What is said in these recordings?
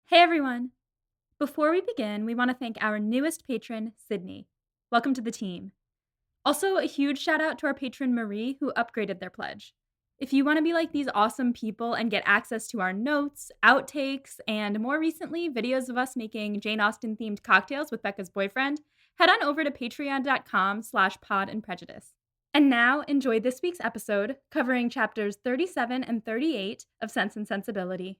Hey everyone! Before we begin, we want to thank our newest patron, Sydney. Welcome to the team. Also, a huge shout out to our patron, Marie, who upgraded their pledge. If you want to be like these awesome people and get access to our notes, outtakes, and more recently, videos of us making Jane Austen themed cocktails with Becca's boyfriend, head on over to patreon.com/podandprejudice. And now, enjoy this week's episode covering chapters 37 and 38 of Sense and Sensibility.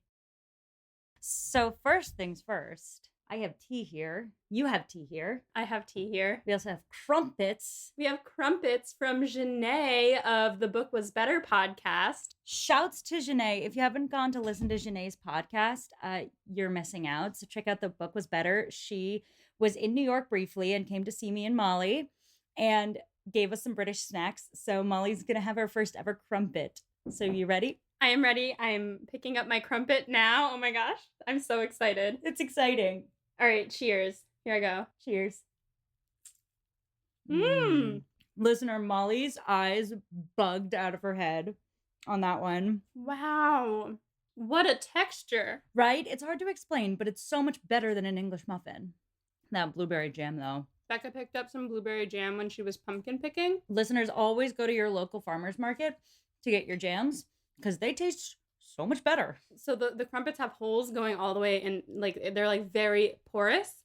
So first things first, I have tea here. You have tea here. I have tea here. We also have crumpets. We have crumpets from Janae of the Book Was Better podcast. Shouts to Janae. If you haven't gone to listen to Janae's podcast, you're missing out. So check out The Book Was Better. She was in New York briefly and came to see me and Molly and gave us some British snacks. So Molly's going to have her first ever crumpet. So you ready? I am ready. I'm picking up my crumpet now. Oh my gosh. I'm so excited. It's exciting. All right. Cheers. Here I go. Cheers. Mmm. Listener, Molly's eyes bugged out of her head on that one. Wow. What a texture. Right? It's hard to explain, but it's so much better than an English muffin. That blueberry jam, though. Becca picked up some blueberry jam when she was pumpkin picking. Listeners, always go to your local farmer's market to get your jams because they taste so much better. So the crumpets have holes going all the way and they're like very porous.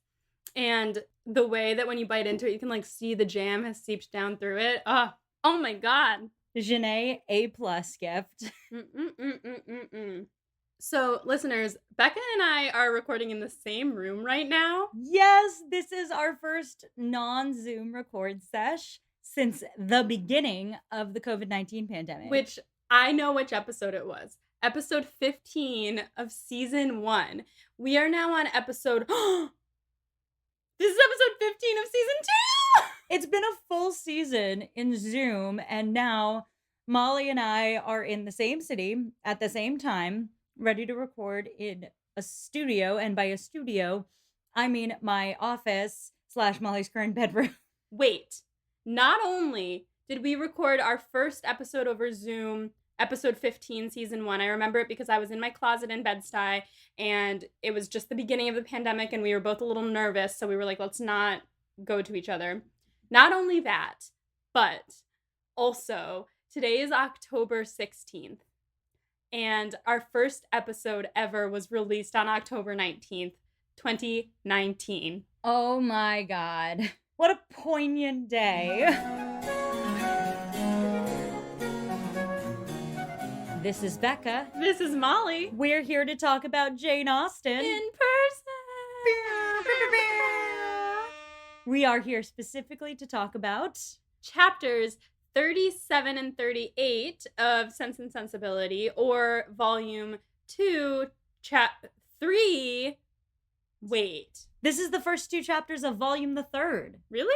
And the way that when you bite into it, you can like see the jam has seeped down through it. Oh my God. Janae, A+ gift. So listeners, Becca and I are recording in the same room right now. Yes, this is our first non-Zoom record sesh since the beginning of the COVID-19 pandemic. Which I know which episode it was. Episode 15 of season 1. We are now on episode... This is episode 15 of season 2! It's been a full season in Zoom, and now Molly and I are in the same city at the same time, ready to record in a studio. And by a studio, I mean my office / Molly's current bedroom. Wait, not only did we record our first episode over Zoom, episode 15, season 1. I remember it because I was in my closet in Bed-Stuy, and it was just the beginning of the pandemic, and we were both a little nervous, so we were like, let's not go to each other. Not only that, but also, today is October 16th, and our first episode ever was released on October 19th, 2019. Oh my God. What a poignant day. This is Becca. This is Molly. We're here to talk about Jane Austen. In person. We are here specifically to talk about chapters 37 and 38 of Sense and Sensibility, or volume 2, chapter 3. Wait. This is the first 2 chapters of volume the 3rd. Really?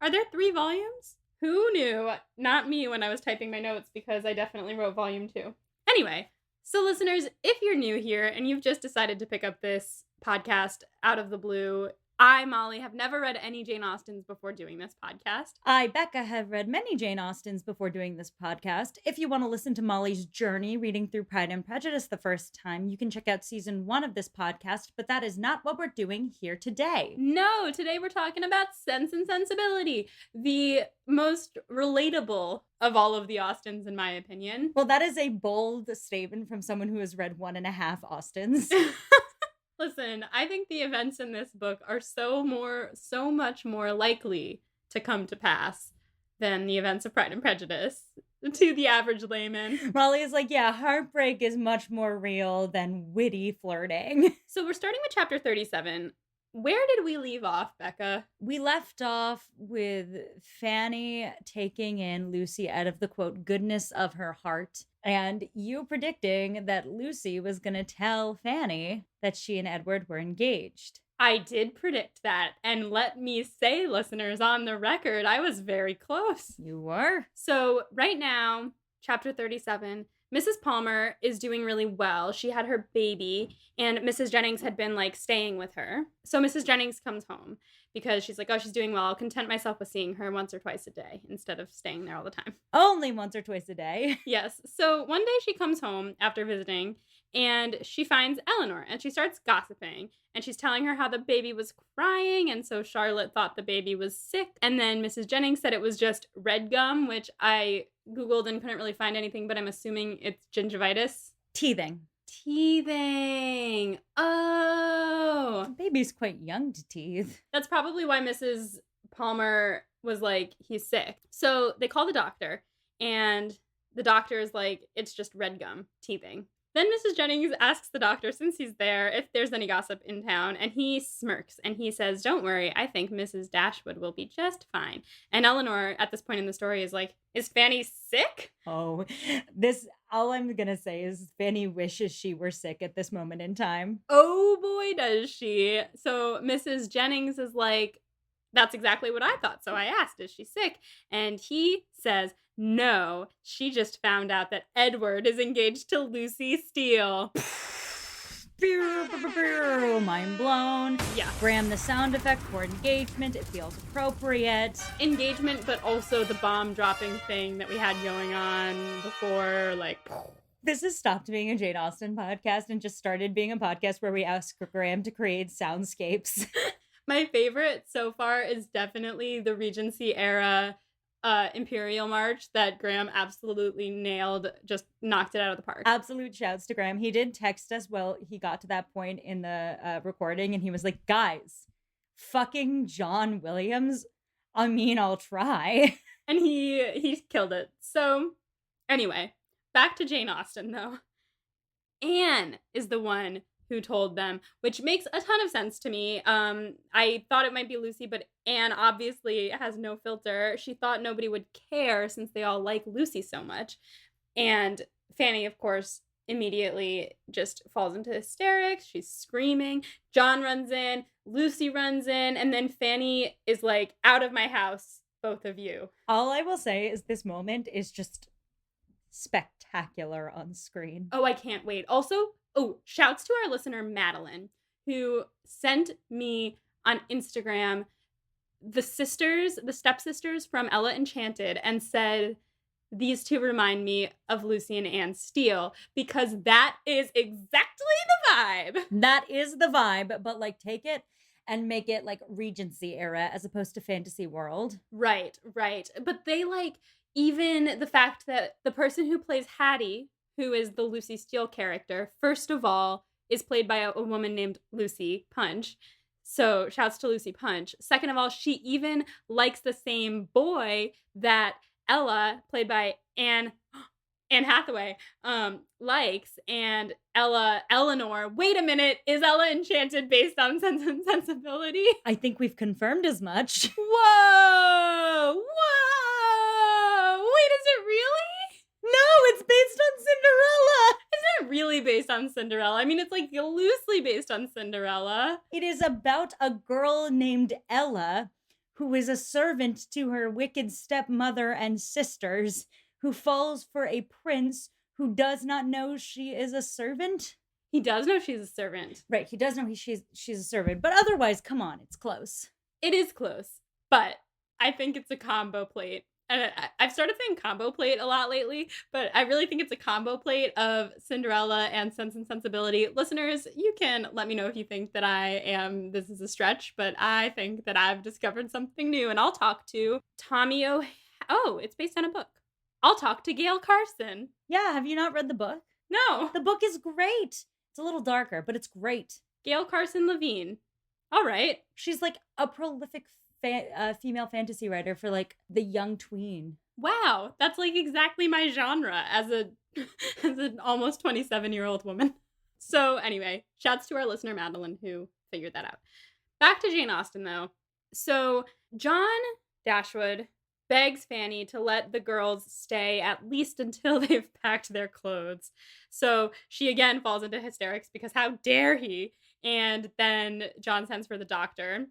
Are there 3 volumes? Who knew? Not me when I was typing my notes, because I definitely wrote volume 2. Anyway, so listeners, if you're new here and you've just decided to pick up this podcast out of the blue, I, Molly, have never read any Jane Austens before doing this podcast. I, Becca, have read many Jane Austens before doing this podcast. If you want to listen to Molly's journey reading through Pride and Prejudice the first time, you can check out season 1 of this podcast, but that is not what we're doing here today. No, today we're talking about Sense and Sensibility, the most relatable of all of the Austens, in my opinion. Well, that is a bold statement from someone who has read 1.5 Austens. Listen, I think the events in this book are so much more likely to come to pass than the events of Pride and Prejudice to the average layman. Molly is like, yeah, heartbreak is much more real than witty flirting. So we're starting with chapter 37. Where did we leave off, Becca? We left off with Fanny taking in Lucy out of the, quote, goodness of her heart, and you predicting that Lucy was going to tell Fanny that she and Edward were engaged. I did predict that, and let me say, listeners, on the record, I was very close. You were? So right now, chapter 37, Mrs. Palmer is doing really well. She had her baby, and Mrs. Jennings had been, staying with her. So Mrs. Jennings comes home because she's like, oh, she's doing well. I'll content myself with seeing her once or twice a day instead of staying there all the time. Only once or twice a day. Yes. So one day she comes home after visiting, And she finds Elinor and she starts gossiping. And she's telling her how the baby was crying. And so Charlotte thought the baby was sick. And then Mrs. Jennings said it was just red gum, which I Googled and couldn't really find anything, but I'm assuming it's gingivitis. Teething. Teething. Oh. The baby's quite young to teeth. That's probably why Mrs. Palmer was like, he's sick. So they call the doctor, and the doctor is like, it's just red gum, teething. Then Mrs. Jennings asks the doctor, since he's there, if there's any gossip in town, and he smirks, and he says, don't worry, I think Mrs. Dashwood will be just fine. And Elinor, at this point in the story, is like, is Fanny sick? Oh, all I'm gonna say is Fanny wishes she were sick at this moment in time. Oh boy, does she. So Mrs. Jennings is like, that's exactly what I thought. So I asked, is she sick? And he says, no, she just found out that Edward is engaged to Lucy Steele. Mind blown. Yeah. Graham, the sound effect for engagement. It feels appropriate. Engagement, but also the bomb dropping thing that we had going on before, like... This has stopped being a Jane Austen podcast and just started being a podcast where we ask Graham to create soundscapes. My favorite so far is definitely the Regency era Imperial March that Graham absolutely nailed, just knocked it out of the park. Absolute shouts to Graham. He did text us well, he got to that point in the recording and he was like, guys, fucking John Williams, I mean, I'll try. And he killed it. So anyway, back to Jane Austen though. Anne is the one who told them, which makes a ton of sense to me. I thought it might be Lucy, but Anne obviously has no filter. She thought nobody would care since they all like Lucy so much. And Fanny, of course, immediately just falls into hysterics. She's screaming. John runs in, Lucy runs in, and then Fanny is like, out of my house, both of you. All I will say is this moment is just spectacular on screen. Oh, I can't wait. Also, shouts to our listener, Madeline, who sent me on Instagram the stepsisters from Ella Enchanted, and said, these two remind me of Lucy and Anne Steele, because that is exactly the vibe. That is the vibe, but like take it and make it like Regency era as opposed to fantasy world. Right. But they like, even the fact that the person who plays Hattie, who is the Lucy Steele character, first of all, is played by a woman named Lucy Punch. So shouts to Lucy Punch. Second of all, she even likes the same boy that Ella, played by Anne Hathaway, likes. And Elinor, wait a minute, is Ella Enchanted based on Sense and Sensibility? I think we've confirmed as much. Whoa! Wait, is it really? No, it's based on Cinderella. Isn't it really based on Cinderella? I mean, it's like loosely based on Cinderella. It is about a girl named Ella who is a servant to her wicked stepmother and sisters, who falls for a prince who does not know she is a servant. He does know she's a servant. Right, he does know she's a servant, but otherwise, come on, it's close. It is close, but I think it's a combo plate. And I've started saying combo plate a lot lately, but I really think it's a combo plate of Cinderella and Sense and Sensibility. Listeners, you can let me know if you think that this is a stretch, but I think that I've discovered something new, and I'll talk to Tommy it's based on a book. I'll talk to Gail Carson. Yeah, have you not read the book? No. The book is great. It's a little darker, but it's great. Gail Carson Levine. All right. She's like a prolific female fantasy writer for like the young tween. Wow, that's like exactly my genre as an almost 27-year-old woman. So anyway, shouts to our listener Madeline who figured that out. Back to Jane Austen though. So John Dashwood begs Fanny to let the girls stay at least until they've packed their clothes. So she again falls into hysterics because how dare he? And then John sends for the doctor.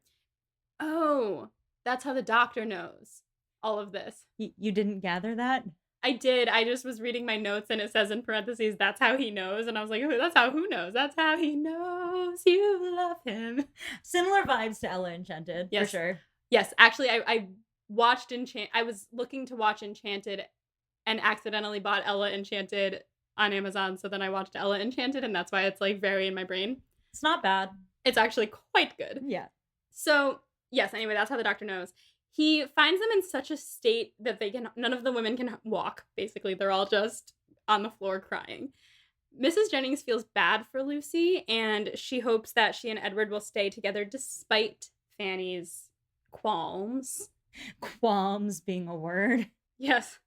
Oh, that's how the doctor knows all of this. You didn't gather that? I did. I just was reading my notes and it says in parentheses, that's how he knows. And I was like, that's how who knows? That's how he knows you love him. Similar vibes to Ella Enchanted, yes. For sure. Yes, actually, I watched I was looking to watch Enchanted and accidentally bought Ella Enchanted on Amazon. So then I watched Ella Enchanted, and that's why it's like very in my brain. It's not bad. It's actually quite good. Yeah. So, yes, anyway, that's how the doctor knows. He finds them in such a state that none of the women can walk, basically. They're all just on the floor crying. Mrs. Jennings feels bad for Lucy, and she hopes that she and Edward will stay together despite Fanny's qualms. Qualms being a word. Yes.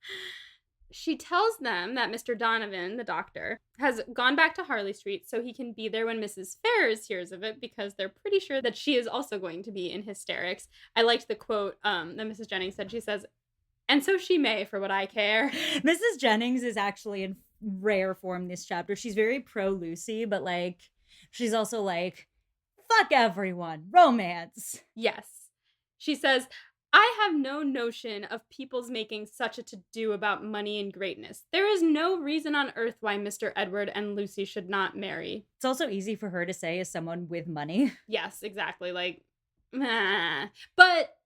She tells them that Mr. Donovan, the doctor, has gone back to Harley Street so he can be there when Mrs. Ferrars hears of it, because they're pretty sure that she is also going to be in hysterics. I liked the quote that Mrs. Jennings said. She says, "And so she may, for what I care." Mrs. Jennings is actually in rare form this chapter. She's very pro Lucy, but like she's also like, fuck everyone, romance. Yes. She says, "I have no notion of people's making such a to-do about money and greatness. There is no reason on earth why Mr. Edward and Lucy should not marry." It's also easy for her to say as someone with money. Yes, exactly. Like, meh. But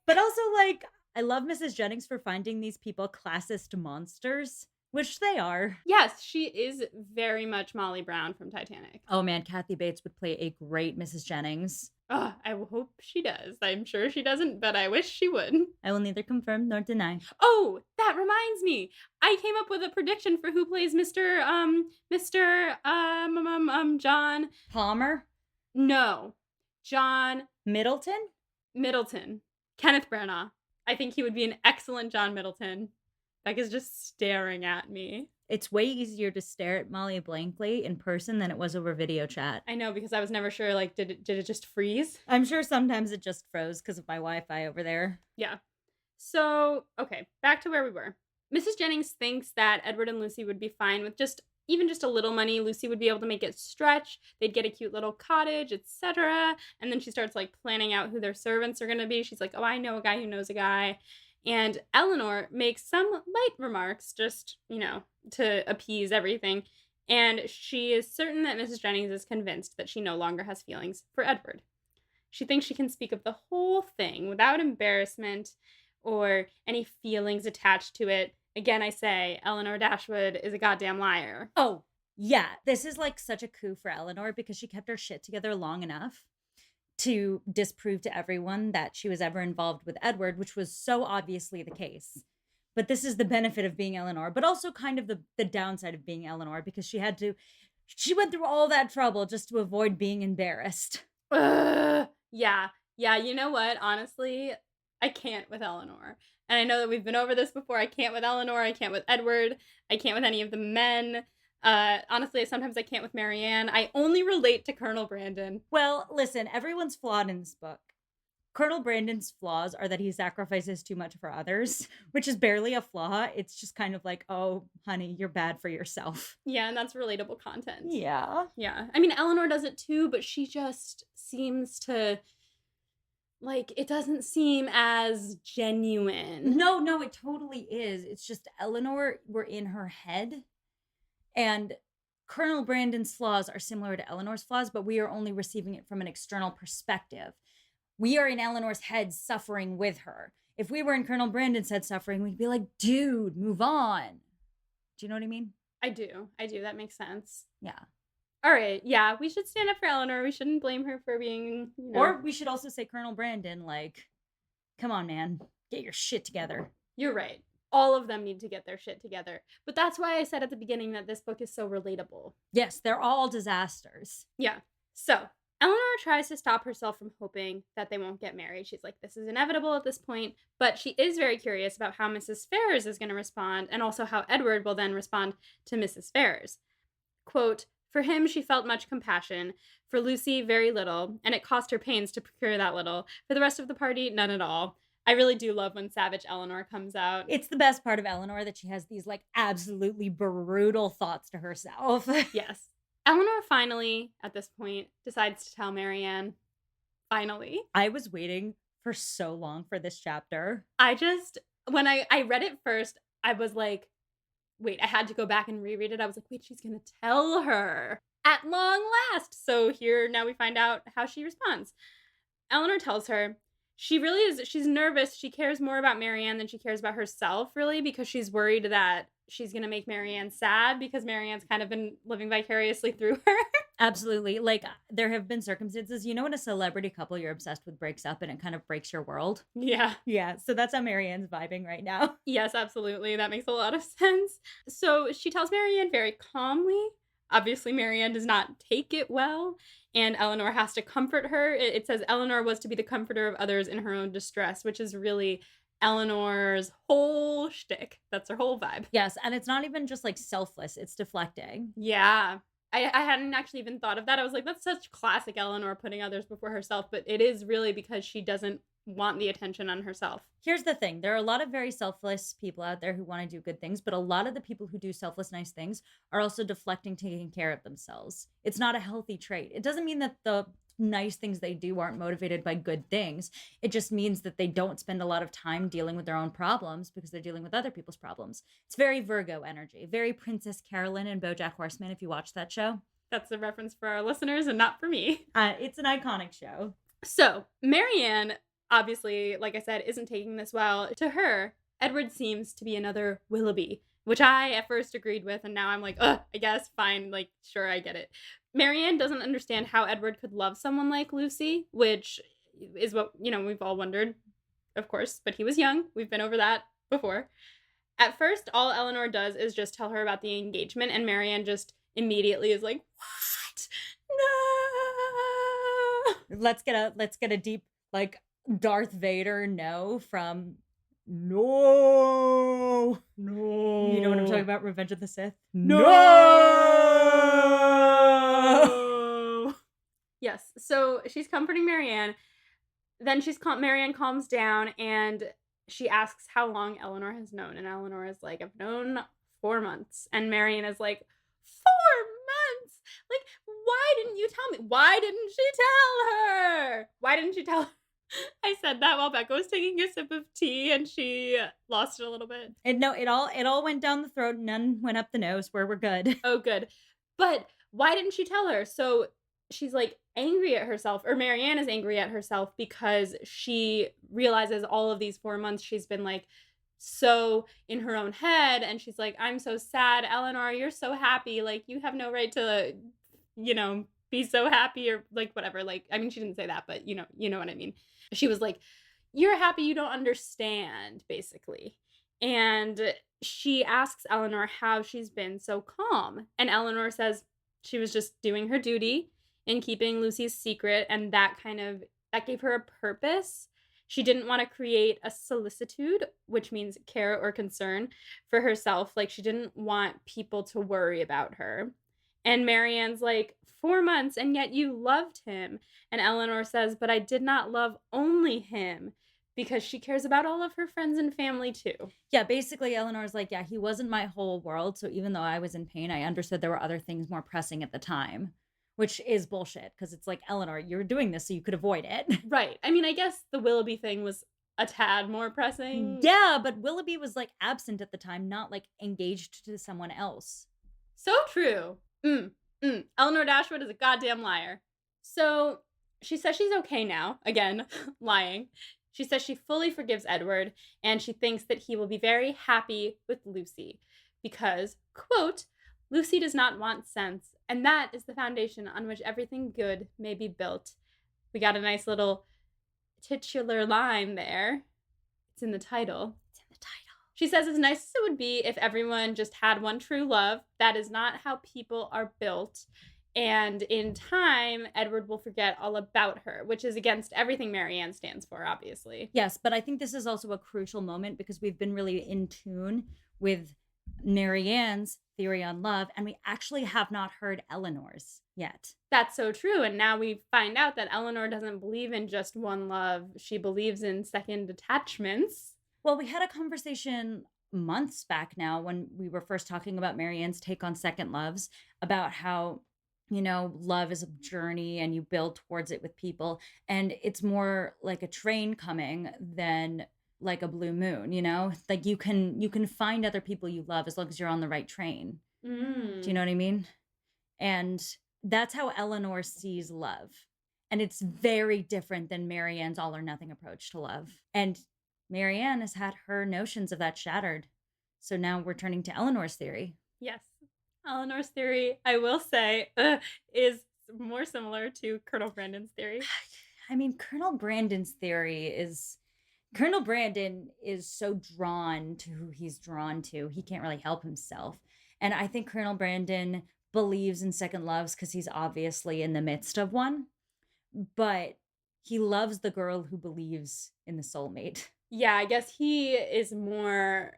also, like, I love Mrs. Jennings for finding these people classist monsters, which they are. yes, she is very much Molly Brown from Titanic. Oh man, Kathy Bates would play a great Mrs. Jennings. Oh, I hope she does. I'm sure she doesn't, but I wish she would. I will neither confirm nor deny. Oh, that reminds me. I came up with a prediction for who plays John. Palmer? No. John Middleton? Middleton. Kenneth Branagh. I think he would be an excellent John Middleton. Becca's just staring at me. It's way easier to stare at Molly blankly in person than it was over video chat. I know, because I was never sure, like, did it just freeze? I'm sure sometimes it just froze because of my Wi-Fi over there. Yeah. So, okay, back to where we were. Mrs. Jennings thinks that Edward and Lucy would be fine with even just a little money. Lucy would be able to make it stretch. They'd get a cute little cottage, etc. And then she starts like planning out who their servants are going to be. She's like, "Oh, I know a guy who knows a guy." And Elinor makes some light remarks just, to appease everything. And she is certain that Mrs. Jennings is convinced that she no longer has feelings for Edward. She thinks she can speak of the whole thing without embarrassment or any feelings attached to it. Again, I say, Elinor Dashwood is a goddamn liar. Oh, yeah. This is like such a coup for Elinor because she kept her shit together long enough to disprove to everyone that she was ever involved with Edward, which was so obviously the case. But this is the benefit of being Elinor, but also kind of the downside of being Elinor, because she went through all that trouble just to avoid being embarrassed. Yeah, you know what? Honestly, I can't with Elinor. And I know that we've been over this before. I can't with Elinor. I can't with Edward. I can't with any of the men. Honestly, sometimes I can't with Marianne. I only relate to Colonel Brandon. Well, listen, everyone's flawed in this book. Colonel Brandon's flaws are that he sacrifices too much for others, which is barely a flaw. It's just kind of like, oh, honey, you're bad for yourself. Yeah, and that's relatable content. Yeah. Yeah. I mean, Elinor does it too, but she just seems to, like, it doesn't seem as genuine. No, it totally is. It's just Elinor, we're in her head. And Colonel Brandon's flaws are similar to Elinor's flaws, but we are only receiving it from an external perspective. We are in Elinor's head suffering with her. If we were in Colonel Brandon's head suffering, we'd be like, dude, move on. Do you know what I mean? I do. That makes sense. Yeah. All right. Yeah, we should stand up for Elinor. We shouldn't blame her for being, Or we should also say Colonel Brandon, like, come on, man, get your shit together. You're right. All of them need to get their shit together. But that's why I said at the beginning that this book is so relatable. Yes, they're all disasters. Yeah. So, Elinor tries to stop herself from hoping that they won't get married. She's like, this is inevitable at this point. But she is very curious about how Mrs. Ferrars is going to respond, and also how Edward will then respond to Mrs. Ferrars. Quote, "For him, she felt much compassion. For Lucy, very little, and it cost her pains to procure that little. For the rest of the party, none at all." I really do love when Savage Elinor comes out. It's the best part of Elinor that she has these, like, absolutely brutal thoughts to herself. Yes. Elinor finally, at this point, decides to tell Marianne. Finally. I was waiting for so long for this chapter. When I read it first, I was like, wait, I had to go back and reread it. I was like, wait, she's going to tell her at long last. So here, now we find out how she responds. Elinor tells her She really is she's nervous. She cares more about Marianne than she cares about herself, really, because she's worried that she's gonna make Marianne sad because Marianne's kind of been living vicariously through her. Absolutely. Like, there have been circumstances, you know, when a celebrity couple you're obsessed with breaks up and it kind of breaks your world? Yeah. Yeah, so that's how Marianne's vibing right now. Yes, absolutely. That makes a lot of sense. So she tells Marianne very calmly. Obviously, Marianne does not take it well, and Elinor has to comfort her. It says Elinor was to be the comforter of others in her own distress, which is really Elinor's whole shtick. That's her whole vibe. Yes, and it's not even just, like, selfless, it's deflecting. Yeah. I hadn't actually even thought of that. I was like, that's such classic Elinor putting others before herself, but it is really because she doesn't want the attention on herself. Here's the thing, there are a lot of very selfless people out there who wanna do good things, but a lot of the people who do selfless, nice things are also deflecting, taking care of themselves. It's not a healthy trait. It doesn't mean that the nice things they do aren't motivated by good things. It just means that they don't spend a lot of time dealing with their own problems because they're dealing with other people's problems. It's very Virgo energy, very Princess Carolyn and BoJack Horseman, if you watch that show. That's a reference for our listeners and not for me. It's an iconic show. So, Marianne, obviously, like I said, isn't taking this well. To her, Edward seems to be another Willoughby, which I at first agreed with, and now I'm like, ugh, I guess, fine, like, sure, I get it. Marianne doesn't understand how Edward could love someone like Lucy, which is what, we've all wondered, of course, but he was young. We've been over that before. At first, all Elinor does is just tell her about the engagement, and Marianne just immediately is like, what? No! Let's get a deep, like, Darth Vader no from no. You know what I'm talking about? Revenge of the Sith? No! Yes. So she's comforting Marianne. Then Marianne calms down and she asks how long Elinor has known. And Elinor is like, I've known 4 months. And Marianne is like, 4 months? Like, why didn't you tell me? Why didn't she tell her? Why didn't she tell her? I said that while Becca was taking a sip of tea and she lost it a little bit. It all went down the throat, none went up the nose, where we're good. Oh, good. But why didn't she tell her? So she's like angry at herself, or Marianne is angry at herself because she realizes all of these 4 months she's been like so in her own head, and she's like, I'm so sad, Elinor, you're so happy, like you have no right to, be so happy, or like whatever. Like, I mean, she didn't say that, but you know what I mean. She was like, you're happy, you don't understand, basically. And she asks Elinor how she's been so calm. And Elinor says she was just doing her duty in keeping Lucy's secret, and that gave her a purpose. She didn't want to create a solicitude, which means care or concern for herself. Like, she didn't want people to worry about her. And Marianne's like, 4 months, and yet you loved him. And Elinor says, but I did not love only him, because she cares about all of her friends and family too. Yeah, basically Eleanor's like, yeah, he wasn't my whole world, so even though I was in pain, I understood there were other things more pressing at the time, which is bullshit, because it's like, Elinor, you were doing this so you could avoid it. Right. I mean, I guess the Willoughby thing was a tad more pressing. Yeah, but Willoughby was like absent at the time, not like engaged to someone else. So true. Elinor Dashwood is a goddamn liar. So she says she's okay now. Again, lying. She says she fully forgives Edward, and she thinks that he will be very happy with Lucy because, quote, Lucy does not want sense, and that is the foundation on which everything good may be built. We got a nice little titular line there. It's in the title. She says, as nice as it would be if everyone just had one true love, that is not how people are built. And in time, Edward will forget all about her, which is against everything Marianne stands for, obviously. Yes, but I think this is also a crucial moment because we've been really in tune with Marianne's theory on love, and we actually have not heard Elinor's yet. That's so true. And now we find out that Elinor doesn't believe in just one love. She believes in second attachments. Well, we had a conversation months back now when we were first talking about Marianne's take on second loves, about how, love is a journey and you build towards it with people. And it's more like a train coming than like a blue moon, Like you can find other people you love as long as you're on the right train. Do you know what I mean? And that's how Elinor sees love. And it's very different than Marianne's all or nothing approach to love. And Marianne has had her notions of that shattered. So now we're turning to Eleanor's theory. Yes. Eleanor's theory, I will say, is more similar to Colonel Brandon's theory. I mean, Colonel Brandon is so drawn to who he's drawn to. He can't really help himself. And I think Colonel Brandon believes in second loves because he's obviously in the midst of one. But he loves the girl who believes in the soulmate. Yeah, I guess he's more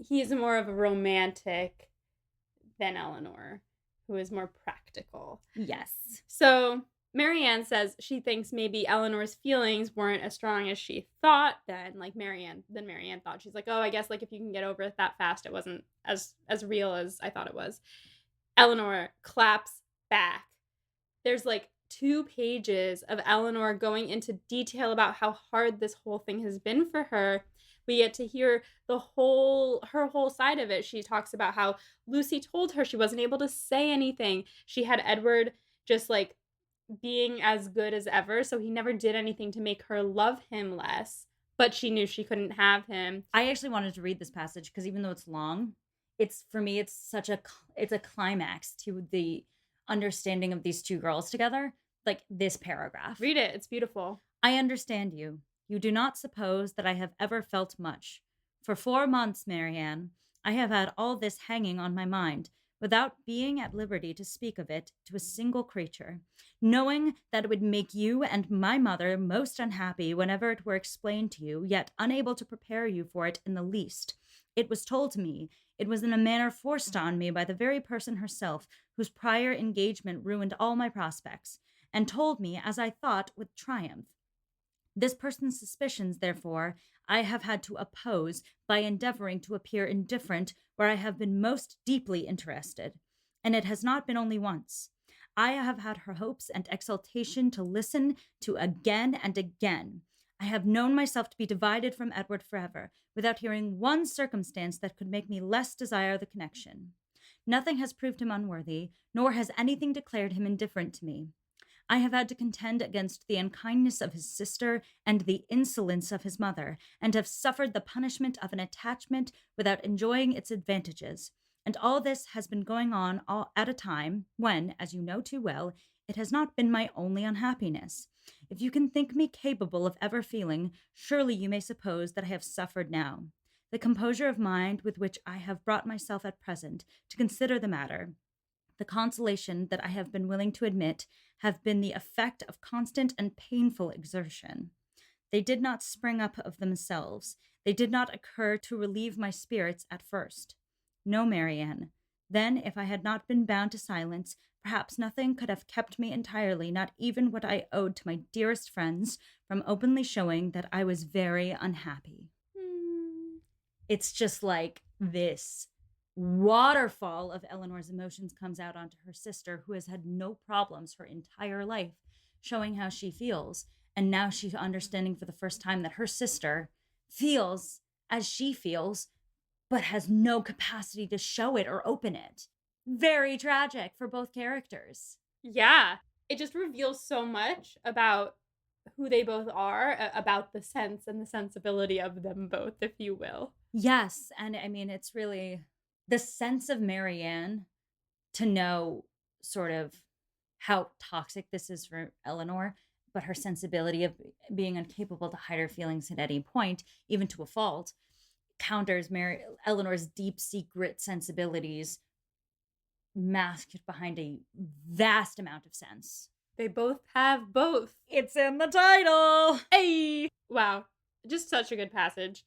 of a romantic than Eleanor, who is more practical. Yes. So Marianne says she thinks maybe Eleanor's feelings weren't as strong as she thought then, like Marianne thought. She's like, oh, I guess like if you can get over it that fast, it wasn't as real as I thought it was. Eleanor claps back. There's like 2 pages of Eleanor going into detail about how hard this whole thing has been for her. We get to hear her whole side of it. She talks about how Lucy told her she wasn't able to say anything. She had Edward just like being as good as ever, so he never did anything to make her love him less, but she knew she couldn't have him. I actually wanted to read this passage because even though it's long, it's a climax to the understanding of these 2 girls together. Like this paragraph. Read it. It's beautiful. I understand you. You do not suppose that I have ever felt much. For 4 months, Marianne, I have had all this hanging on my mind, without being at liberty to speak of it to a single creature, knowing that it would make you and my mother most unhappy whenever it were explained to you, yet unable to prepare you for it in the least. It was told to me, it was in a manner forced on me by the very person herself, whose prior engagement ruined all my prospects, and told me, as I thought, with triumph. This person's suspicions, therefore, I have had to oppose by endeavoring to appear indifferent where I have been most deeply interested. And it has not been only once. I have had her hopes and exultation to listen to again and again. I have known myself to be divided from Edward forever, without hearing one circumstance that could make me less desire the connection. Nothing has proved him unworthy, nor has anything declared him indifferent to me. I have had to contend against the unkindness of his sister and the insolence of his mother, and have suffered the punishment of an attachment without enjoying its advantages. And all this has been going on all at a time when, as you know too well, it has not been my only unhappiness. If you can think me capable of ever feeling, surely you may suppose that I have suffered now. The composure of mind with which I have brought myself at present to consider the matter, the consolation that I have been willing to admit, have been the effect of constant and painful exertion. They did not spring up of themselves. They did not occur to relieve my spirits at first. No, Marianne. Then, if I had not been bound to silence, perhaps nothing could have kept me entirely, not even what I owed to my dearest friends, from openly showing that I was very unhappy. It's just like this waterfall of Eleanor's emotions comes out onto her sister, who has had no problems her entire life, showing how she feels. And now she's understanding for the first time that her sister feels as she feels, but has no capacity to show it or open it. Very tragic for both characters. Yeah. It just reveals so much about who they both are, about the sense and the sensibility of them both, if you will. Yes. And I mean, it's really the sense of Marianne to know sort of how toxic this is for Eleanor, but her sensibility of being incapable to hide her feelings at any point, even to a fault, counters Eleanor's deep secret sensibilities masked behind a vast amount of sense. They both have both. It's in the title. Hey! Wow. Just such a good passage.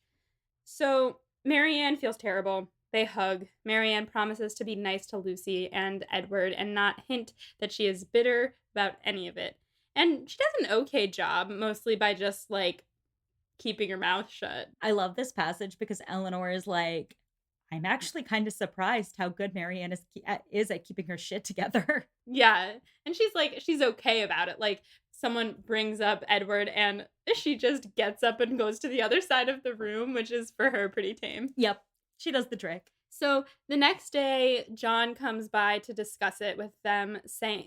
So Marianne feels terrible. They hug. Marianne promises to be nice to Lucy and Edward and not hint that she is bitter about any of it. And she does an okay job, mostly by just, like, keeping her mouth shut. I love this passage because Eleanor is like, I'm actually kind of surprised how good Marianne is at keeping her shit together. Yeah. And she's like, she's okay about it. Like, someone brings up Edward and she just gets up and goes to the other side of the room, which is for her pretty tame. Yep. She does the trick. So the next day, John comes by to discuss it with them,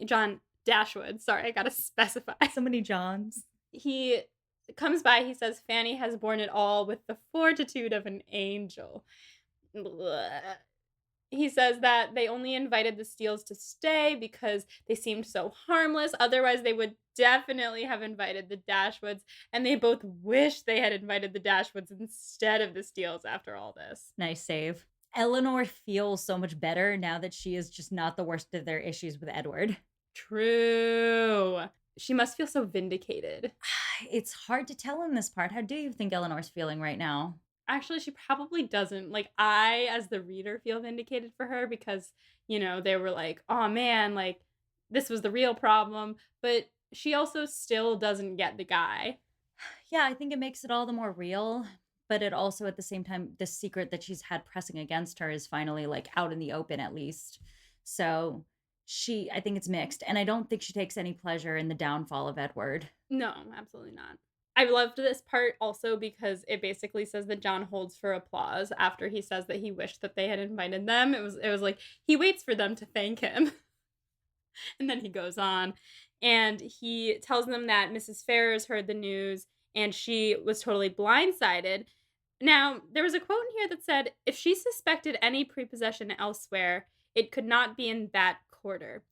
John Dashwood. Sorry, I gotta specify. So many Johns. He comes by, he says, Fanny has borne it all with the fortitude of an angel. Blah. He says that they only invited the Steeles to stay because they seemed so harmless. Otherwise, they would definitely have invited the Dashwoods. And they both wish they had invited the Dashwoods instead of the Steeles after all this. Nice save. Elinor feels so much better now that she is just not the worst of their issues with Edward. True. She must feel so vindicated. It's hard to tell in this part. How do you think Eleanor's feeling right now? Actually, she probably doesn't. Like, I, as the reader, feel vindicated for her because, you know, they were like, oh man, like, this was the real problem. But she also still doesn't get the guy. Yeah, I think it makes it all the more real. But it also, at the same time, the secret that she's had pressing against her is finally, like, out in the open, at least. So I think it's mixed. And I don't think she takes any pleasure in the downfall of Edward. No, absolutely not. I loved this part also because it basically says that John holds for applause after he says that he wished that they had invited them. It was like he waits for them to thank him. And then he goes on and he tells them that Mrs. Ferrars heard the news and she was totally blindsided. Now, there was a quote in here that said, if she suspected any prepossession elsewhere, it could not be in that quarter.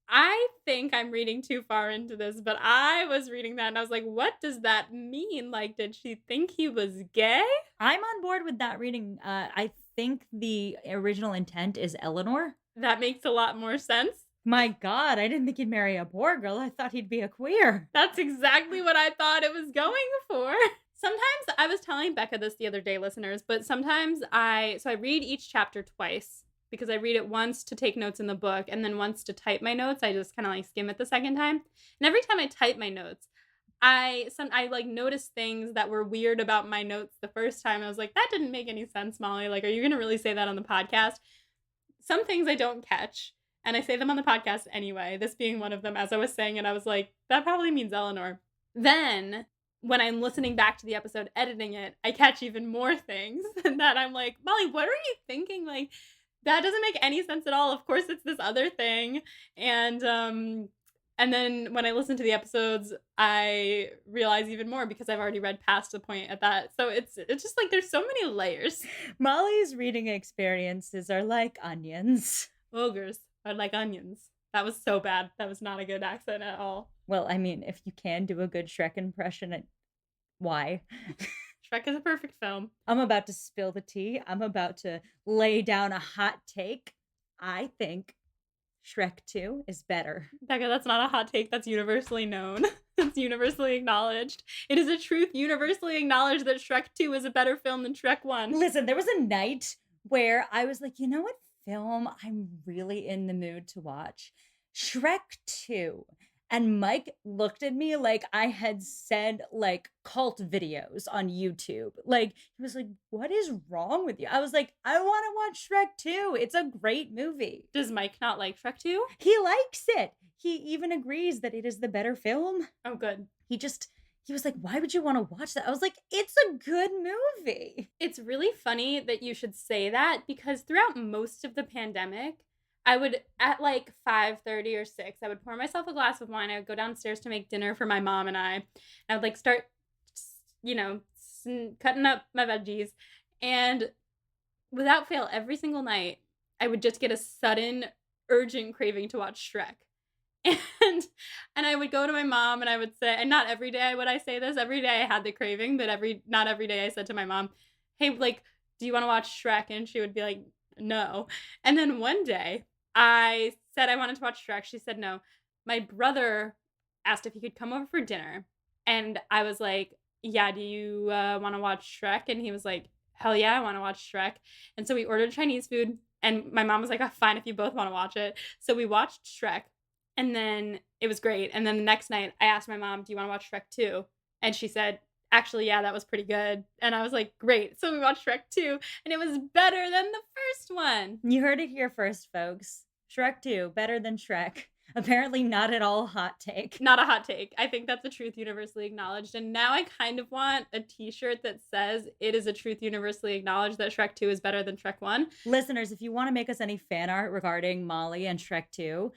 I think I'm reading too far into this, but I was reading that and I was like, what does that mean? Like, did she think he was gay? I'm on board with that reading. I think the original intent is Elinor. That makes a lot more sense. My God, I didn't think he'd marry a poor girl. I thought he'd be a queer. That's exactly what I thought it was going for. Sometimes, I was telling Becca this the other day, listeners, but sometimes I read each chapter twice. Because I read it once to take notes in the book and then once to type my notes. I just kind of like skim it the second time. And every time I type my notes, I like noticed things that were weird about my notes the first time. I was like, that didn't make any sense, Molly. Like, are you going to really say that on the podcast? Some things I don't catch and I say them on the podcast anyway. This being one of them. As I was saying it, I was like, that probably means Elinor. Then when I'm listening back to the episode, editing it, I catch even more things that I'm like, Molly, what are you thinking? Like, that doesn't make any sense at all. Of course, it's this other thing. And then when I listen to the episodes, I realize even more because I've already read past the point at that. So it's just like there's so many layers. Molly's reading experiences are like onions. Ogres are like onions. That was so bad. That was not a good accent at all. Well, I mean, if you can do a good Shrek impression, why? Shrek is a perfect film. I'm about to spill the tea. I'm about to lay down a hot take. I think Shrek 2 is better. Becca, that's not a hot take. That's universally known. It's universally acknowledged. It is a truth universally acknowledged that Shrek 2 is a better film than Shrek 1. Listen, there was a night where I was like, you know what film I'm really in the mood to watch? Shrek 2. And Mike looked at me like I had said, like, cult videos on YouTube. Like, he was like, what is wrong with you? I was like, I want to watch Shrek 2. It's a great movie. Does Mike not like Shrek 2? He likes it. He even agrees that it is the better film. Oh, good. He was like, why would you want to watch that? I was like, it's a good movie. It's really funny that you should say that because throughout most of the pandemic, I would, at like 5:30 or 6, I would pour myself a glass of wine. I would go downstairs to make dinner for my mom and I would like start, you know, cutting up my veggies. And without fail, every single night, I would just get a sudden, urgent craving to watch Shrek. And I would go to my mom and I would say, and not every day would I say this. Every day I had the craving, but not every day I said to my mom, hey, like, do you want to watch Shrek? And she would be like, no. And then one day, I said I wanted to watch Shrek. She said no. My brother asked if he could come over for dinner. And I was like, yeah, do you want to watch Shrek? And he was like, hell yeah, I want to watch Shrek. And so we ordered Chinese food. And my mom was like, oh, fine, if you both want to watch it. So we watched Shrek. And then it was great. And then the next night, I asked my mom, do you want to watch Shrek 2? And she said, actually, yeah, that was pretty good. And I was like, great. So we watched Shrek 2. And it was better than the first one. You heard it here first, folks. Shrek 2, better than Shrek. Apparently not at all hot take. Not a hot take. I think that's a truth universally acknowledged. And now I kind of want a t-shirt that says it is a truth universally acknowledged that Shrek 2 is better than Shrek 1. Listeners, if you want to make us any fan art regarding Molly and Shrek 2,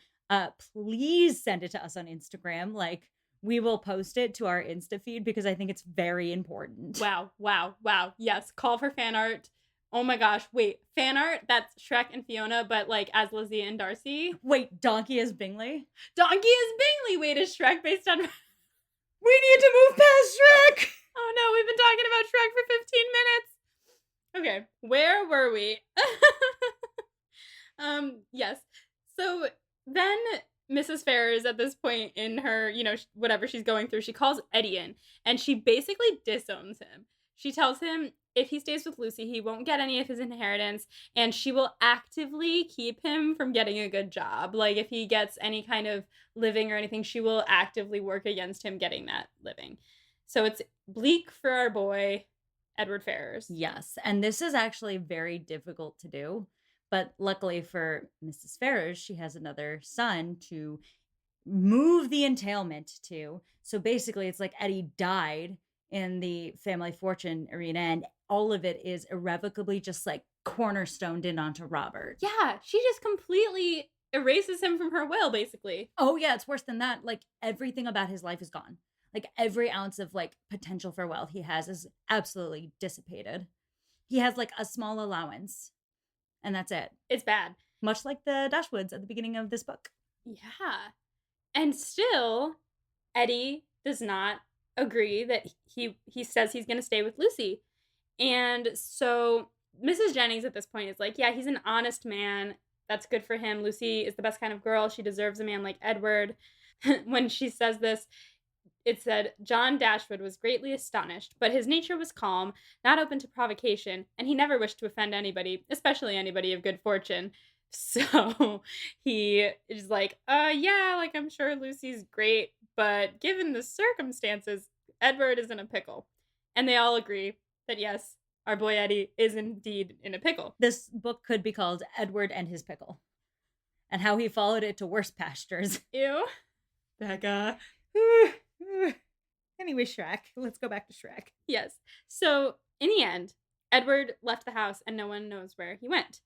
please send it to us on Instagram. Like, we will post it to our Insta feed because I think it's very important. Wow, wow, wow. Yes, call for fan art. Oh my gosh, wait, fan art? That's Shrek and Fiona, but like as Lizzie and Darcy. Wait, Donkey is Bingley? Donkey is Bingley. Wait, is Shrek based on... We need to move past Shrek! Oh no, we've been talking about Shrek for 15 minutes. Okay, where were we? Yes. So then Mrs. Ferrers at this point in her, whatever she's going through, she calls Eddie in and she basically disowns him. She tells him if he stays with Lucy, he won't get any of his inheritance and she will actively keep him from getting a good job. Like if he gets any kind of living or anything, she will actively work against him getting that living. So it's bleak for our boy, Edward Ferrers. Yes, and this is actually very difficult to do. But luckily for Mrs. Ferrers, she has another son to move the entailment to. So basically, it's like Eddie died in the family fortune arena, and all of it is irrevocably just like cornerstoned in onto Robert. Yeah, she just completely erases him from her will, basically. Oh, yeah, it's worse than that. Like, everything about his life is gone. Like, every ounce of like potential for wealth he has is absolutely dissipated. He has like a small allowance. And that's it. It's bad. Much like the Dashwoods at the beginning of this book. Yeah. And still, Eddie does not agree that he says he's going to stay with Lucy. And so Mrs. Jennings at this point is like, yeah, he's an honest man. That's good for him. Lucy is the best kind of girl. She deserves a man like Edward. When she says this, it said, John Dashwood was greatly astonished, but his nature was calm, not open to provocation, and he never wished to offend anybody, especially anybody of good fortune. So he is like, yeah, like I'm sure Lucy's great, but given the circumstances, Edward is in a pickle. And they all agree that yes, our boy Eddie is indeed in a pickle. This book could be called Edward and His Pickle, and how he followed it to worse pastures. Ew. Becca. Anyway, Shrek. Let's go back to Shrek. Yes. So, in the end, Edward left the house and no one knows where he went.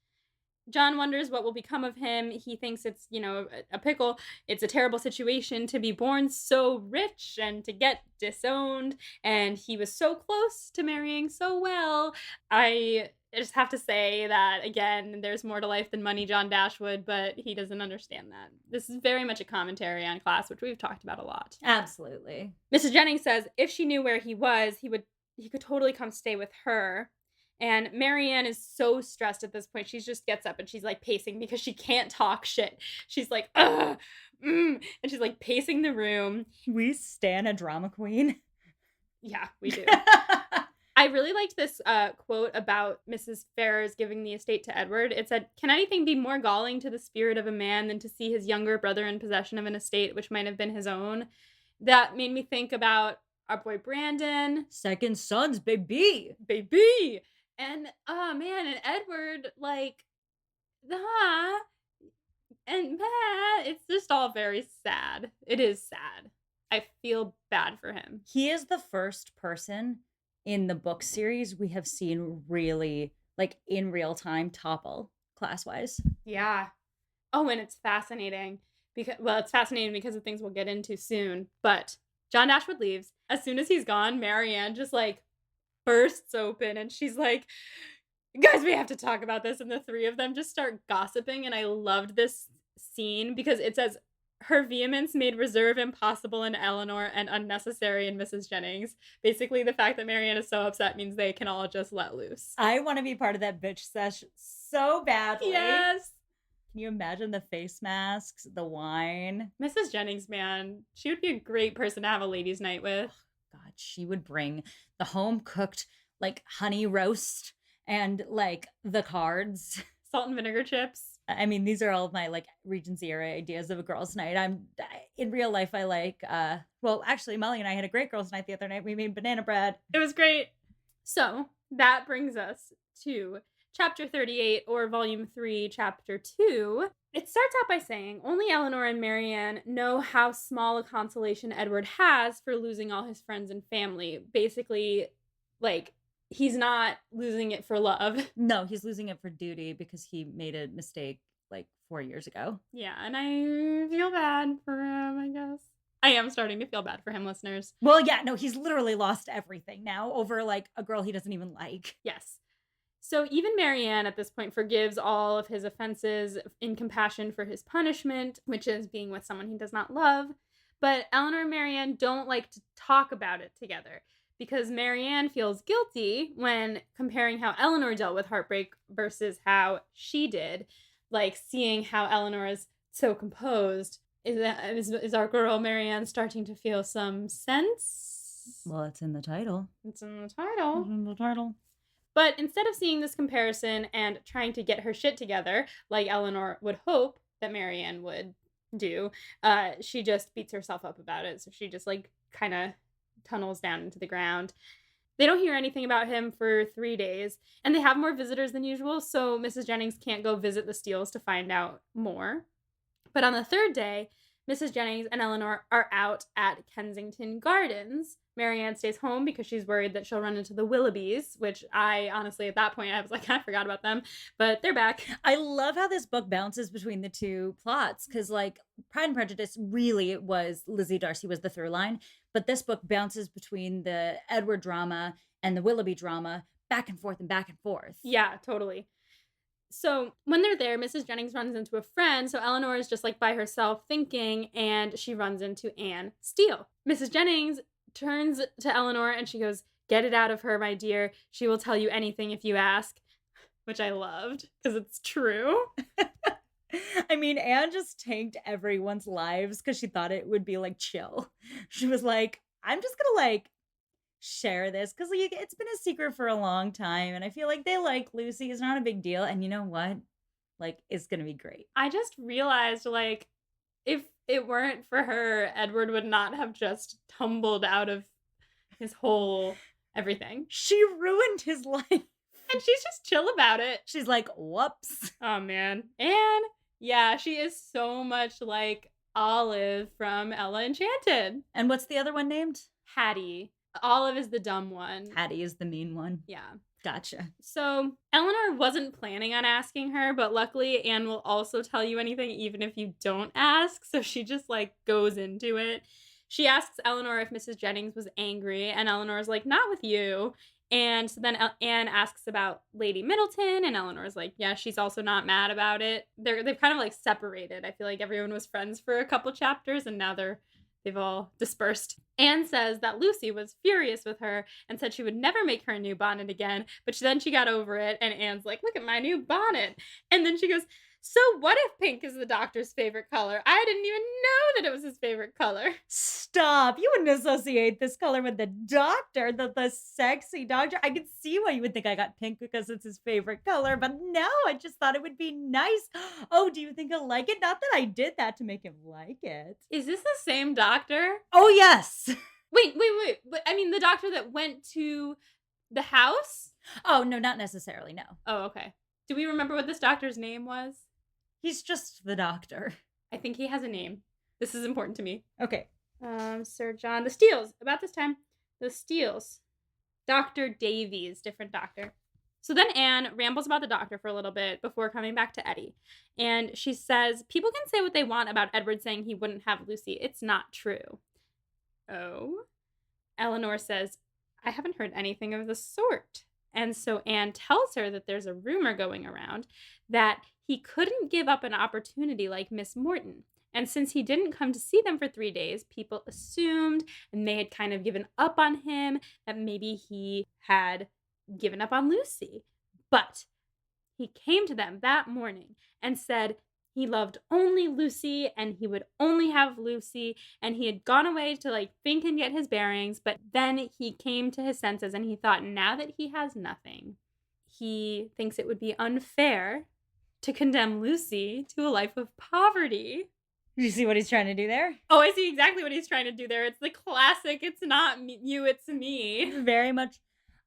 John wonders what will become of him. He thinks it's, a pickle. It's a terrible situation to be born so rich and to get disowned. And he was so close to marrying so well. I just have to say that, again, there's more to life than money, John Dashwood, but he doesn't understand that. This is very much a commentary on class, which we've talked about a lot. Absolutely. Mrs. Jennings says if she knew where he was, he could totally come stay with her. And Marianne is so stressed at this point. She just gets up and she's like pacing because she can't talk shit. She's like, ugh, and she's like pacing the room. We stan a drama queen. Yeah, we do. I really liked this quote about Mrs. Ferrers giving the estate to Edward. It said, can anything be more galling to the spirit of a man than to see his younger brother in possession of an estate which might have been his own? That made me think about our boy Brandon. Second sons, baby. Baby. And, oh man, and Edward, like, and it's just all very sad. It is sad. I feel bad for him. He is the first person in the book series we have seen really, like, in real time topple class-wise. Yeah. Oh, and it's fascinating. It's fascinating because of things we'll get into soon. But John Dashwood leaves. As soon as he's gone, Marianne just, like, bursts open and she's like, guys, we have to talk about this. And the three of them just start gossiping. And I loved this scene because it says her vehemence made reserve impossible in Elinor and unnecessary in Mrs. Jennings. Basically, the fact that Marianne is so upset means they can all just let loose. I want to be part of that bitch sesh so badly. Yes. Can you imagine the face masks, the wine? Mrs. Jennings, man, she would be a great person to have a ladies' night with. God, she would bring the home cooked like honey roast and like the cards. Salt and vinegar chips. I mean, these are all of my like Regency era ideas of a girls' night. In real life, I like, actually, Molly and I had a great girls' night the other night. We made banana bread. It was great. So that brings us to Chapter 38, or Volume 3, Chapter 2. It starts out by saying, only Elinor and Marianne know how small a consolation Edward has for losing all his friends and family. Basically, like, he's not losing it for love. No, he's losing it for duty because he made a mistake like 4 years ago. Yeah, and I feel bad for him, I guess. I am starting to feel bad for him, listeners. Well, yeah, no, he's literally lost everything now over like a girl he doesn't even like. Yes. So even Marianne at this point forgives all of his offenses in compassion for his punishment, which is being with someone he does not love. But Elinor and Marianne don't like to talk about it together because Marianne feels guilty when comparing how Elinor dealt with heartbreak versus how she did. Like seeing how Elinor is so composed. Is our girl Marianne starting to feel some sense? Well, it's in the title. It's in the title. It's in the title. But instead of seeing this comparison and trying to get her shit together, like Elinor would hope that Marianne would do, she just beats herself up about it. So she just like kind of tunnels down into the ground. They don't hear anything about him for 3 days, and they have more visitors than usual, so Mrs. Jennings can't go visit the Steeles to find out more. But on the 3rd day, Mrs. Jennings and Elinor are out at Kensington Gardens. Marianne stays home because she's worried that she'll run into the Willoughbys, which I honestly, at that point, I was like, I forgot about them, but they're back. I love how this book bounces between the two plots because, like, Pride and Prejudice really it was Lizzie Darcy was the through line, but this book bounces between the Edward drama and the Willoughby drama back and forth and back and forth. Yeah, totally. So when they're there, Mrs. Jennings runs into a friend, so Elinor is just like by herself thinking, and she runs into Anne Steele. Mrs. Jennings turns to Elinor and she goes, "Get it out of her, my dear. She will tell you anything if you ask," which I loved because it's true. I mean, Anne just tanked everyone's lives because she thought it would be like chill. She was like, I'm just gonna like share this because like, it's been a secret for a long time and I feel like they like Lucy. It's not a big deal, and you know what, like it's gonna be great. I just realized, like, if it weren't for her, Edward would not have just tumbled out of his whole everything. She ruined his life And she's just chill about it. she's like, whoops. Oh man. And yeah, she is so much like Olive from Ella Enchanted. And what's the other one named? Hattie. Olive is the dumb one. Hattie is the mean one. Yeah. Gotcha. So Elinor wasn't planning on asking her, but luckily Anne will also tell you anything even if you don't ask. So she just like goes into it. She asks Elinor if Mrs. Jennings was angry, and Eleanor's like, not with you. And so then Anne asks about Lady Middleton, and Eleanor's like, yeah, she's also not mad about it. They've kind of like separated. I feel like everyone was friends for a couple chapters, and now they've all dispersed. Anne says that Lucy was furious with her and said she would never make her a new bonnet again, but then she got over it, and Anne's like, look at my new bonnet. And then she goes, so what if pink is the doctor's favorite color? I didn't even know that it was his favorite color. Stop. You wouldn't associate this color with the doctor, the sexy doctor. I could see why you would think I got pink because it's his favorite color, but no, I just thought it would be nice. Oh, do you think he'll like it? Not that I did that to make him like it. Is this the same doctor? Oh, yes. Wait. But I mean, the doctor that went to the house? Oh, no, not necessarily, no. Oh, okay. Do we remember what this doctor's name was? He's just the doctor. I think he has a name. This is important to me. Okay. Sir John. The Steeles. About this time. The Steeles. Dr. Davies. Different doctor. So then Anne rambles about the doctor for a little bit before coming back to Eddie. And she says, people can say what they want about Edward saying he wouldn't have Lucy. It's not true. Oh? Elinor says, I haven't heard anything of the sort. And so Anne tells her that there's a rumor going around that he couldn't give up an opportunity like Miss Morton. And since he didn't come to see them for 3 days, people assumed, and they had kind of given up on him, that maybe he had given up on Lucy. But he came to them that morning and said he loved only Lucy and he would only have Lucy, and he had gone away to like think and get his bearings, but then he came to his senses and he thought now that he has nothing, he thinks it would be unfair to condemn Lucy to a life of poverty. You see what he's trying to do there? Oh, I see exactly what he's trying to do there. It's the classic, it's not you, it's me. Very much,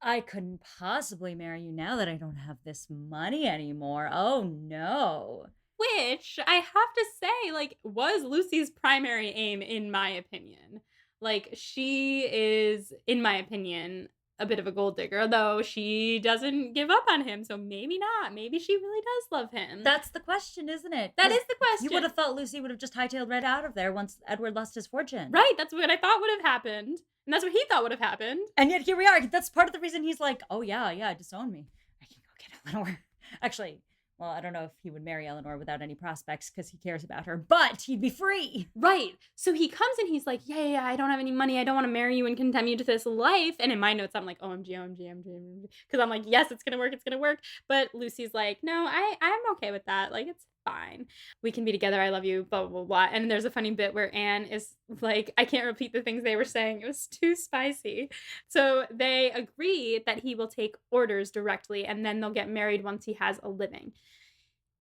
I couldn't possibly marry you now that I don't have this money anymore. Oh, no. Which, I have to say, like, was Lucy's primary aim, in my opinion. Like, she is, in my opinion, a bit of a gold digger, though she doesn't give up on him, so maybe not. Maybe she really does love him. That's the question, isn't it? That 'Cause is the question. You would have thought Lucy would have just hightailed right out of there once Edward lost his fortune. Right, that's what I thought would have happened. And that's what he thought would have happened. And yet here we are. That's part of the reason he's like, oh yeah, disown me. I can go get Elinor. Actually, well, I don't know if he would marry Elinor without any prospects because he cares about her, but he'd be free. Right. So he comes and he's like, yeah, I don't have any money. I don't want to marry you and condemn you to this life. And in my notes, I'm like, OMG. Because I'm like, yes, it's going to work. But Lucy's like, no, I'm okay with that. Like, it's fine. We can be together. I love you, blah, blah, blah. And there's a funny bit where Anne is like, I can't repeat the things they were saying. It was too spicy. So they agree that he will take orders directly and then they'll get married once he has a living.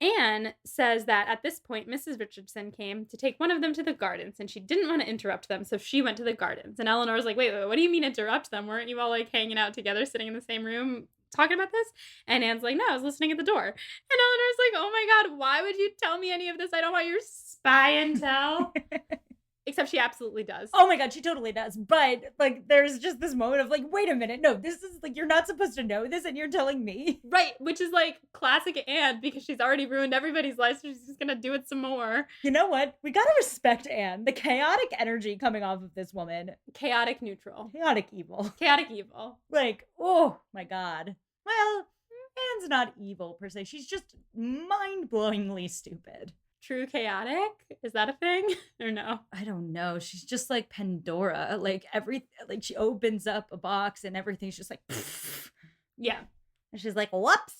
Anne says that at this point, Mrs. Richardson came to take one of them to the gardens, and she didn't want to interrupt them, so she went to the gardens. And Eleanor's like, wait, what do you mean interrupt them? Weren't you all, like, hanging out together, sitting in the same room, talking about this? And Anne's like, no, I was listening at the door. And Eleanor's like, oh my God, why would you tell me any of this? I don't want your spy intel. Except she absolutely does. Oh my God, she totally does. But, like, there's just this moment of, like, wait a minute. No, this is, like, you're not supposed to know this and you're telling me. Right, which is, like, classic Anne because she's already ruined everybody's life, so she's just gonna do it some more. You know what? We gotta respect Anne. The chaotic energy coming off of this woman. Chaotic neutral. Chaotic evil. Chaotic evil. Like, oh my God. Well, Anne's not evil, per se. She's just mind-blowingly stupid. True chaotic? Is that a thing? Or no? I don't know. She's just like Pandora. Like she opens up a box and everything's just like pfft. Yeah. And she's like, whoops.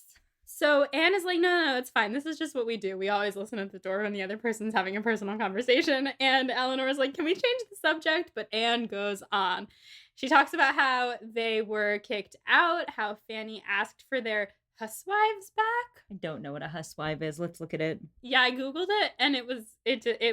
So Anne is like, no, it's fine. This is just what we do. We always listen at the door when the other person's having a personal conversation. And Eleanor is like, can we change the subject? But Anne goes on. She talks about how they were kicked out, how Fanny asked for their huswives back. I don't know what a huswife is. Let's look at it. Yeah, I googled it and it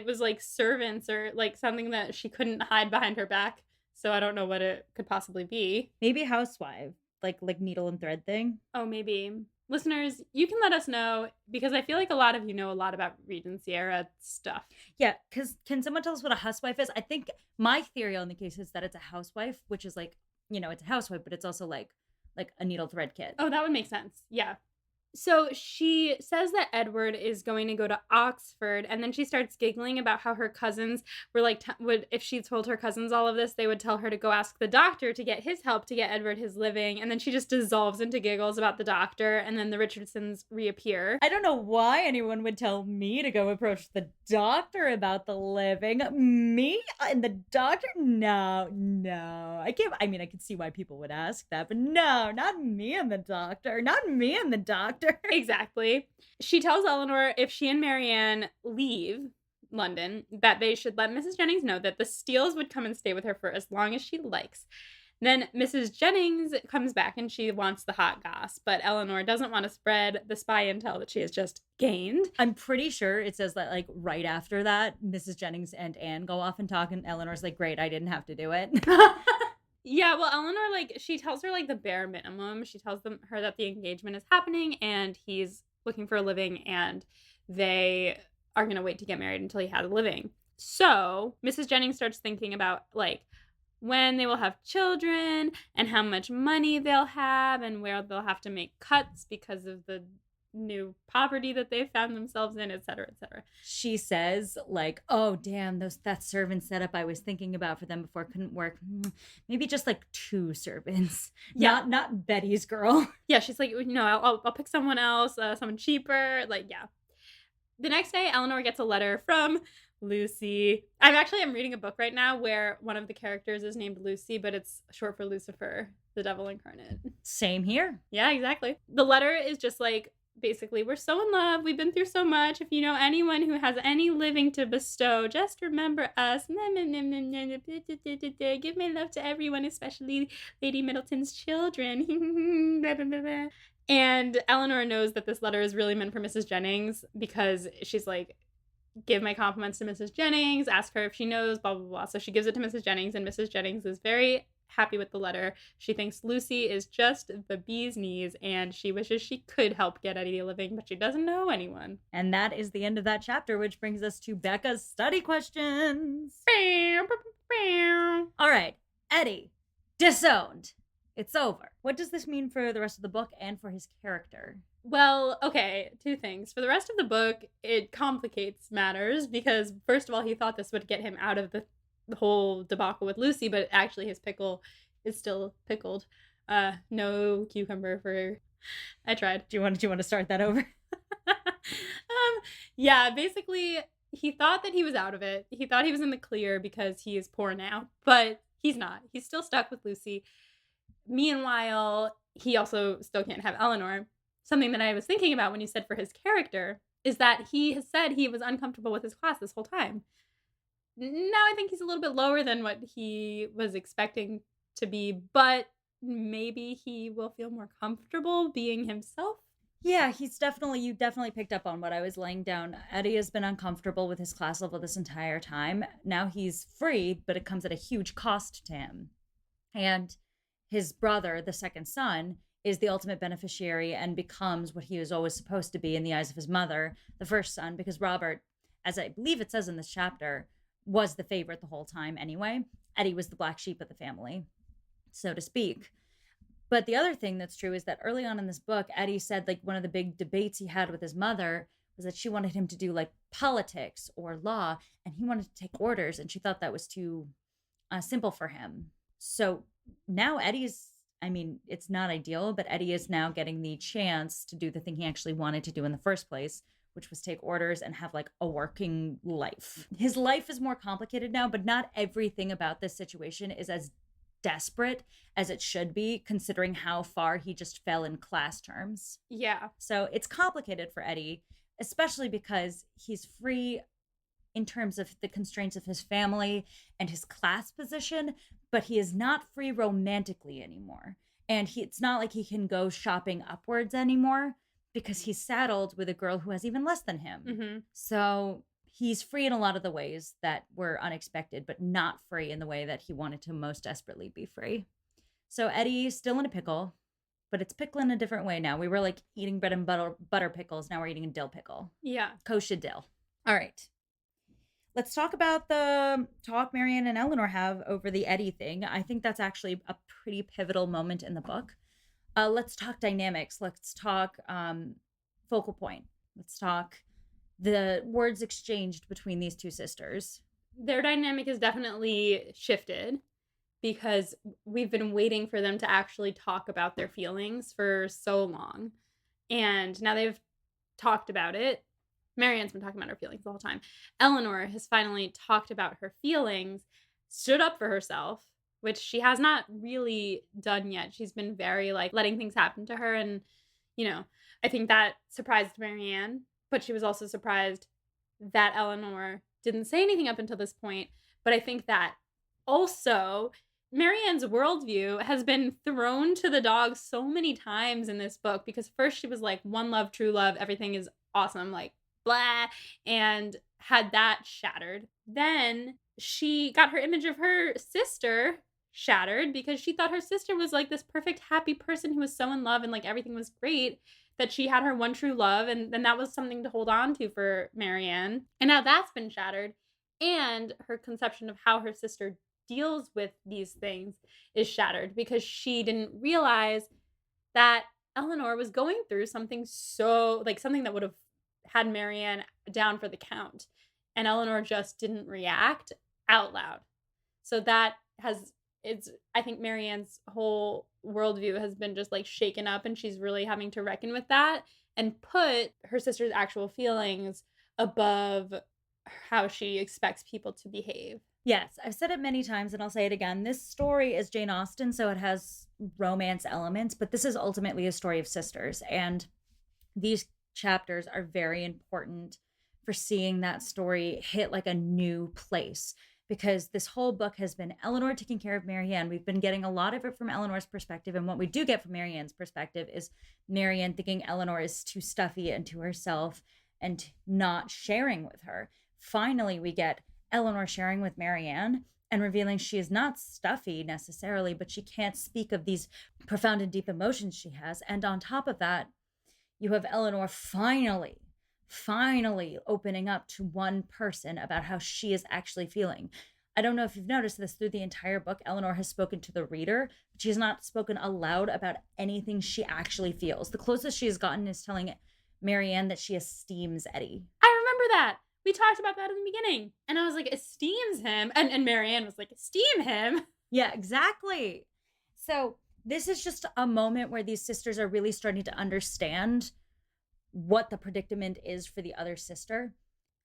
was like servants or like something that she couldn't hide behind her back. So I don't know what it could possibly be. Maybe housewife, like needle and thread thing. Oh, maybe. Listeners, you can let us know because I feel like a lot of you know a lot about Regency era stuff. Yeah, because can someone tell us what a housewife is? I think my theory on the case is that it's a housewife, which is like, you know, it's a housewife, but it's also like a needle thread kit. Oh, that would make sense. Yeah. So she says that Edward is going to go to Oxford, and then she starts giggling about how her cousins were like, if she told her cousins all of this, they would tell her to go ask the doctor to get his help to get Edward his living. And then she just dissolves into giggles about the doctor, and then the Richardsons reappear. I don't know why anyone would tell me to go approach the doctor about the living. Me and the doctor? No. I could see why people would ask that, but no, not me and the doctor. Not me and the doctor. Exactly. She tells Elinor if she and Marianne leave London, that they should let Mrs. Jennings know that the Steeles would come and stay with her for as long as she likes. Then Mrs. Jennings comes back and she wants the hot goss, but Elinor doesn't want to spread the spy intel that she has just gained. I'm pretty sure it says that, like, right after that, Mrs. Jennings and Anne go off and talk, and Eleanor's like, great, I didn't have to do it. Yeah, well, Elinor, like, she tells her, like, the bare minimum. She tells her that the engagement is happening and he's looking for a living and they are going to wait to get married until he has a living. So Mrs. Jennings starts thinking about, like, when they will have children and how much money they'll have and where they'll have to make cuts because of the new poverty that they found themselves in, etc., etc. She says, like, oh damn, that servant setup I was thinking about for them before couldn't work. Maybe just like 2 servants. Yeah, not Betty's girl. Yeah, she's like, you know, I'll pick someone else, someone cheaper. Like, yeah. The next day, Elinor gets a letter from Lucy. I'm reading a book right now where one of the characters is named Lucy, but it's short for Lucifer, the devil incarnate. Same here. Yeah, exactly. The letter is just like, basically, we're so in love. We've been through so much. If you know anyone who has any living to bestow, just remember us. Give my love to everyone, especially Lady Middleton's children. And Elinor knows that this letter is really meant for Mrs. Jennings because she's like, give my compliments to Mrs. Jennings, ask her if she knows, blah, blah, blah. So she gives it to Mrs. Jennings, and Mrs. Jennings is very happy with the letter. She thinks Lucy is just the bee's knees, and she wishes she could help get Eddie a living, but she doesn't know anyone. And that is the end of that chapter, which brings us to Becca's study questions. All right, Eddie, disowned. It's over. What does this mean for the rest of the book and for his character? Well, okay, two things. For the rest of the book, it complicates matters because, first of all, he thought this would get him out of the whole debacle with Lucy, but actually his pickle is still pickled. No cucumber for. I tried. Do you want to start that over? Yeah, basically, he thought that he was out of it. He thought he was in the clear because he is poor now, but he's not. He's still stuck with Lucy. Meanwhile, he also still can't have Elinor. Something that I was thinking about when you said for his character is that he has said he was uncomfortable with his class this whole time. Now I think he's a little bit lower than what he was expecting to be, but maybe he will feel more comfortable being himself. Yeah, you definitely picked up on what I was laying down. Eddie has been uncomfortable with his class level this entire time. Now he's free, but it comes at a huge cost to him. And his brother, the second son, is the ultimate beneficiary and becomes what he was always supposed to be in the eyes of his mother, the first son, because Robert, as I believe it says in this chapter, was the favorite the whole time anyway. Eddie was the black sheep of the family, so to speak. But the other thing that's true is that early on in this book, Eddie said like one of the big debates he had with his mother was that she wanted him to do like politics or law, and he wanted to take orders, and she thought that was too simple for him. So now it's not ideal, but Eddie is now getting the chance to do the thing he actually wanted to do in the first place, which was take orders and have like a working life. His life is more complicated now, but not everything about this situation is as desperate as it should be, considering how far he just fell in class terms. Yeah. So it's complicated for Eddie, especially because he's free in terms of the constraints of his family and his class position, but he is not free romantically anymore. And it's not like he can go shopping upwards anymore because he's saddled with a girl who has even less than him. Mm-hmm. So he's free in a lot of the ways that were unexpected, but not free in the way that he wanted to most desperately be free. So Eddie's still in a pickle, but it's pickle in a different way now. We were like eating bread and butter pickles. Now we're eating a dill pickle. Yeah. Kosher dill. All right. Let's talk about the talk Marianne and Elinor have over the Eddie thing. I think that's actually a pretty pivotal moment in the book. Let's talk dynamics. Let's talk focal point. Let's talk the words exchanged between these two sisters. Their dynamic has definitely shifted because we've been waiting for them to actually talk about their feelings for so long. And now they've talked about it. Marianne's been talking about her feelings the whole time. Elinor has finally talked about her feelings, stood up for herself, which she has not really done yet. She's been very like letting things happen to her. And, I think that surprised Marianne, but she was also surprised that Elinor didn't say anything up until this point. But I think that also Marianne's worldview has been thrown to the dogs so many times in this book because first she was like, one love, true love, everything is awesome, like blah, and had that shattered. Then she got her image of her sister shattered because she thought her sister was like this perfect, happy person who was so in love and like everything was great, that she had her one true love, and then that was something to hold on to for Marianne. And now that's been shattered, and her conception of how her sister deals with these things is shattered because she didn't realize that Elinor was going through something something that would have had Marianne down for the count, and Elinor just didn't react out loud. So I think Marianne's whole worldview has been just like shaken up, and she's really having to reckon with that and put her sister's actual feelings above how she expects people to behave. Yes, I've said it many times and I'll say it again. This story is Jane Austen, so it has romance elements, but this is ultimately a story of sisters. And these chapters are very important for seeing that story hit like a new place, because this whole book has been Elinor taking care of Marianne. We've been getting a lot of it from Elinor's perspective, and what we do get from Marianne's perspective is Marianne thinking Elinor is too stuffy and to herself and not sharing with her. Finally, we get Elinor sharing with Marianne and revealing she is not stuffy necessarily, but she can't speak of these profound and deep emotions she has. And on top of that, you have Elinor finally opening up to one person about how she is actually feeling. I don't know if you've noticed this through the entire book. Elinor has spoken to the reader, but she has not spoken aloud about anything she actually feels. The closest she has gotten is telling Marianne that she esteems Eddie. I remember that. We talked about that in the beginning. And I was like, esteems him. And Marianne was like, esteem him. Yeah, exactly. So this is just a moment where these sisters are really starting to understand what the predicament is for the other sister.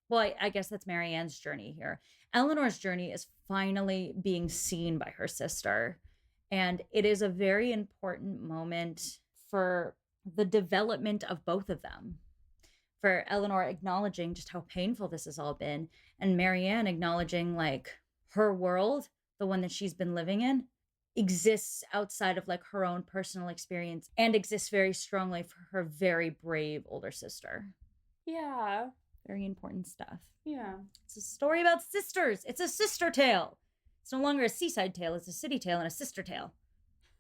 Well, I guess that's Marianne's journey here. Elinor's journey is finally being seen by her sister. And it is a very important moment for the development of both of them. For Elinor acknowledging just how painful this has all been, and Marianne acknowledging like her world, the one that she's been living in, exists outside of like her own personal experience and exists very strongly for her very brave older sister. Yeah. Very important stuff. Yeah. It's a story about sisters. It's a sister tale. It's no longer a seaside tale. It's a city tale and a sister tale.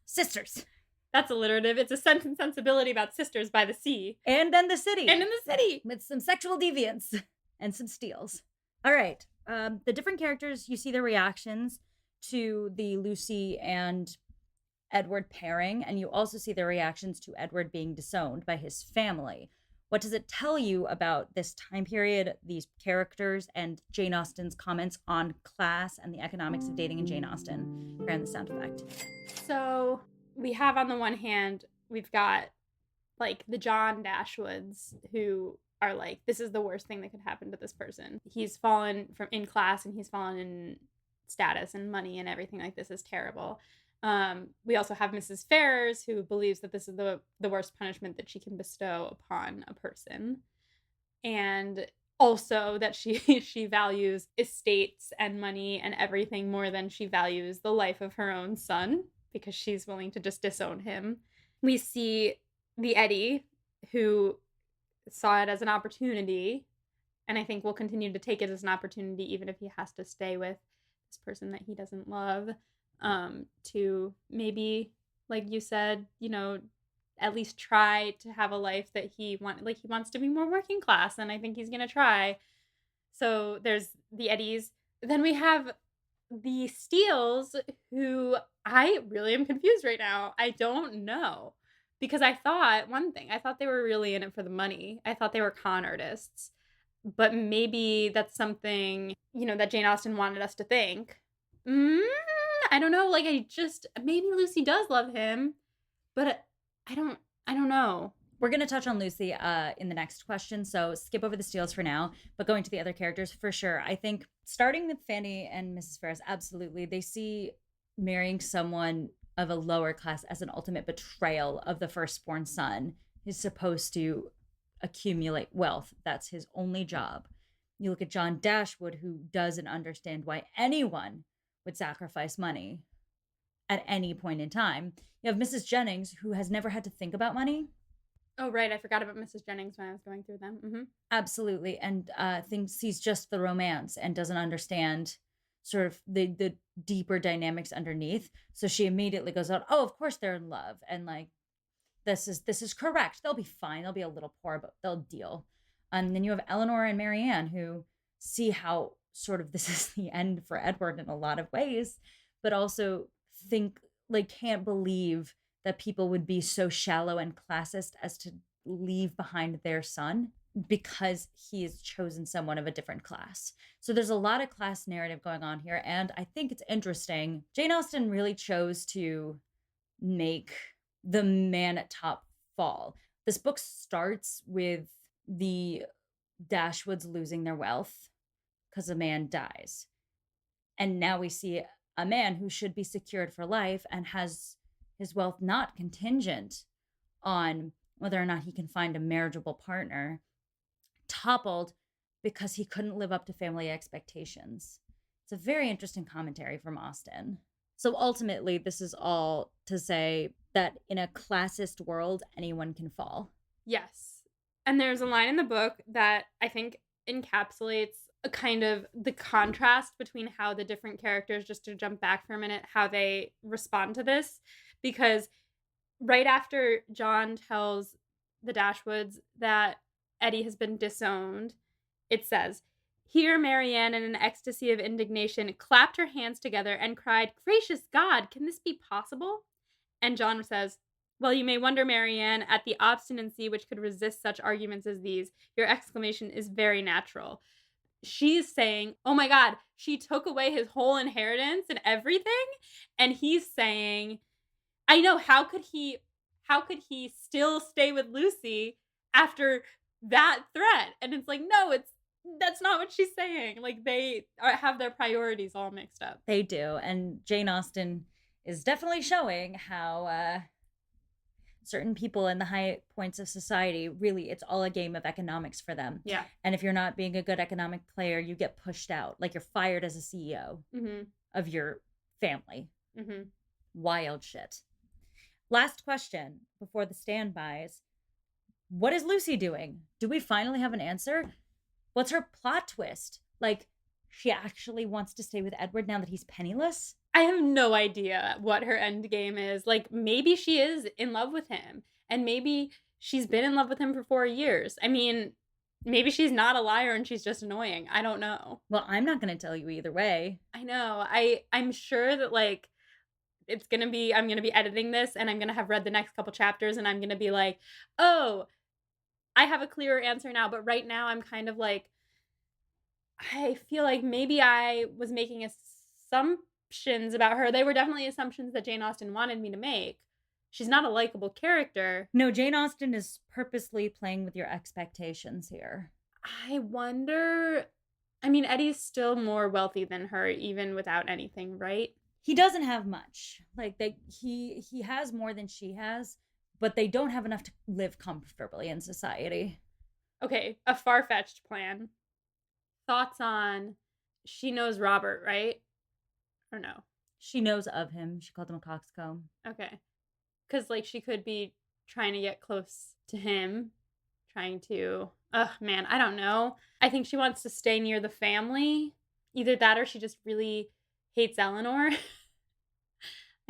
Sisters. That's alliterative. It's a Sense and Sensibility about sisters by the sea. And then the city. And in the city. With some sexual deviance and some steals. All right. The different characters, you see their reactions to the Lucy and Edward pairing, and you also see their reactions to Edward being disowned by his family. What does it tell you about this time period, these characters, and Jane Austen's comments on class and the economics of dating in Jane Austen? Grant the sound effect. So we have on the one hand, we've got like the John Dashwoods who are like, this is the worst thing that could happen to this person. He's fallen from in class and he's fallen in status and money and everything like this is terrible. We also have Mrs. Ferrers, who believes that this is the worst punishment that she can bestow upon a person. And also that she values estates and money and everything more than she values the life of her own son, because she's willing to just disown him. We see the Eddie, who saw it as an opportunity, and I think will continue to take it as an opportunity even if he has to stay with this person that he doesn't love. To maybe, like you said, you know, at least try to have a life that he wants to be more working class, and I think he's gonna try. So there's the Eddies. Then we have the Steeles, who I really am confused right now. I don't know. Because I thought they were really in it for the money. I thought they were con artists. But maybe that's something, you know, that Jane Austen wanted us to think. I don't know. Like, maybe Lucy does love him, but I don't know. We're going to touch on Lucy in the next question, so skip over the Steeles for now, but going to the other characters for sure. I think starting with Fanny and Mrs. Ferrers, absolutely. They see marrying someone of a lower class as an ultimate betrayal of the firstborn son. He's supposed to accumulate wealth. That's his only job. You look at John Dashwood, who doesn't understand why anyone would sacrifice money at any point in time. You have Mrs. Jennings, who has never had to think about money. Oh, right. I forgot about Mrs. Jennings when I was going through them. Mm-hmm. Absolutely. And sees just the romance and doesn't understand sort of the deeper dynamics underneath. So she immediately goes out, oh, of course they're in love. And like, this is correct. They'll be fine. They'll be a little poor, but they'll deal. And then you have Elinor and Marianne, who see how sort of this is the end for Edward in a lot of ways, but also think like can't believe that people would be so shallow and classist as to leave behind their son because he has chosen someone of a different class. So there's a lot of class narrative going on here. And I think it's interesting. Jane Austen really chose to make the man at top fall. This book starts with the Dashwoods losing their wealth because a man dies. And now we see a man who should be secured for life and has his wealth not contingent on whether or not he can find a marriageable partner, toppled because he couldn't live up to family expectations. It's a very interesting commentary from Austen. So ultimately, this is all to say that in a classist world, anyone can fall. Yes. And there's a line in the book that I think encapsulates a kind of the contrast between how the different characters, just to jump back for a minute, how they respond to this. Because right after John tells the Dashwoods that Eddie has been disowned, it says, Here, Marianne, in an ecstasy of indignation, clapped her hands together and cried, "Gracious God, can this be possible?" And John says, "Well, you may wonder, Marianne, at the obstinacy which could resist such arguments as these. Your exclamation is very natural." She's saying, "Oh my God, she took away his whole inheritance and everything." And he's saying, I know, how could he still stay with Lucy after that threat? And it's like, no, that's not what she's saying. Like have their priorities all mixed up. They do. And Jane Austen is definitely showing how certain people in the high points of society, really, it's all a game of economics for them. Yeah. And if you're not being a good economic player, you get pushed out. Like you're fired as a CEO of your family. Wild shit. Last question before the standbys. What is Lucy doing? Do we finally have an answer? What's her plot twist? Like, she actually wants to stay with Edward now that he's penniless? I have no idea what her end game is. Like, maybe she is in love with him, and maybe she's been in love with him for 4 years. I mean, maybe she's not a liar and she's just annoying. I don't know. Well, I'm not going to tell you either way. I know. I'm sure that, like, I'm going to be editing this and I'm going to have read the next couple chapters and I'm going to be like, oh, I have a clearer answer now. But right now I'm kind of like, I feel like maybe I was making assumptions about her. They were definitely assumptions that Jane Austen wanted me to make. She's not a likable character. No, Jane Austen is purposely playing with your expectations here. I wonder, I mean, Eddie's still more wealthy than her, even without anything, right? He doesn't have much. Like he has more than she has, but they don't have enough to live comfortably in society. Okay, a far-fetched plan. Thoughts on, she knows Robert, right? Or no? She knows of him. She called him a coxcomb. Okay. Because, like, she could be trying to get close to him. Trying to, man, I don't know. I think she wants to stay near the family. Either that or she just really hates Elinor.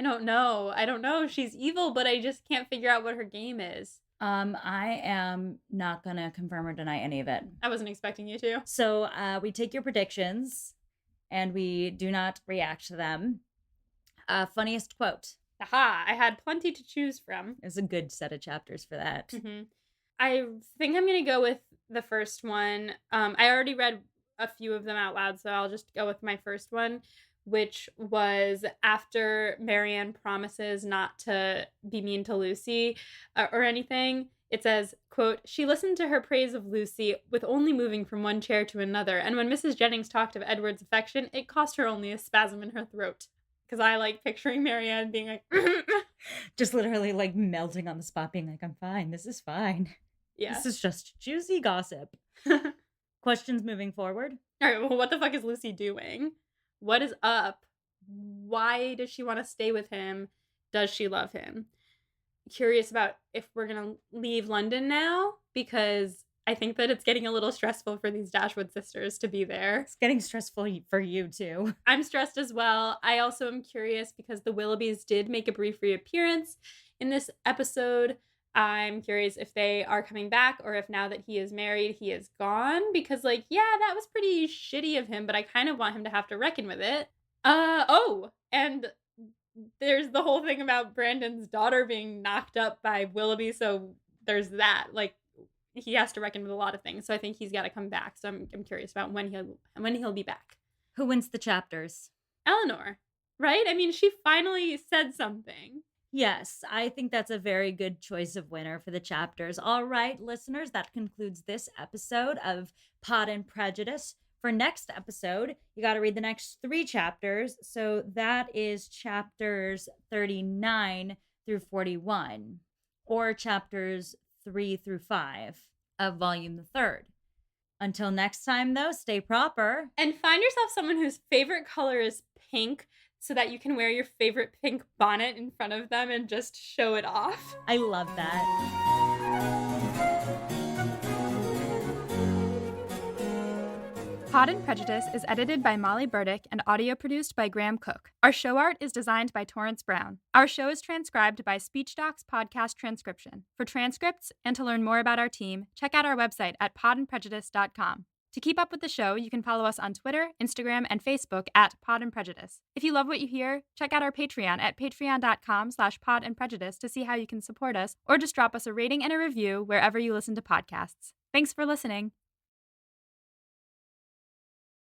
I don't know. She's evil, but I just can't figure out what her game is. I am not gonna confirm or deny any of it. I wasn't expecting you to. So we take your predictions and we do not react to them. Funniest quote. Aha, I had plenty to choose from. It's a good set of chapters for that. I think I'm going to go with the first one. I already read a few of them out loud, so I'll just go with my first one, which was after Marianne promises not to be mean to Lucy or anything. It says, quote, "She listened to her praise of Lucy with only moving from one chair to another, and when Mrs. Jennings talked of Edward's affection, it cost her only a spasm in her throat." Because I like picturing Marianne being like, just literally like melting on the spot, being like, "I'm fine. This is fine. Yeah. This is just juicy gossip." Questions moving forward? All right, well, what the fuck is Lucy doing? What is up? Why does she want to stay with him? Does she love him? Curious about if we're going to leave London now, because I think that it's getting a little stressful for these Dashwood sisters to be there. It's getting stressful for you too. I'm stressed as well. I also am curious because the Willoughbys did make a brief reappearance in this episode. I'm curious if they are coming back or if now that he is married, he is gone. Because, like, yeah, that was pretty shitty of him, but I kind of want him to have to reckon with it. And there's the whole thing about Brandon's daughter being knocked up by Willoughby, so there's that. Like, he has to reckon with a lot of things, so I think he's got to come back. So I'm curious about when he'll be back. Who wins the chapters? Elinor, right? I mean, she finally said something. Yes, I think that's a very good choice of winner for the chapters. All right, listeners, that concludes this episode of Pod and Prejudice. For next episode, you got to read the next 3 chapters. So that is chapters 39 through 41, or chapters 3 through 5 of volume the 3rd. Until next time, though, stay proper. And find yourself someone whose favorite color is pink so that you can wear your favorite pink bonnet in front of them and just show it off. I love that. Pod and Prejudice is edited by Molly Burdick and audio produced by Graham Cook. Our show art is designed by Torrance Brown. Our show is transcribed by SpeechDocs Podcast Transcription. For transcripts and to learn more about our team, check out our website at podandprejudice.com. To keep up with the show, you can follow us on Twitter, Instagram, and Facebook at Pod and Prejudice. If you love what you hear, check out our Patreon at patreon.com/podandprejudice to see how you can support us, or just drop us a rating and a review wherever you listen to podcasts. Thanks for listening.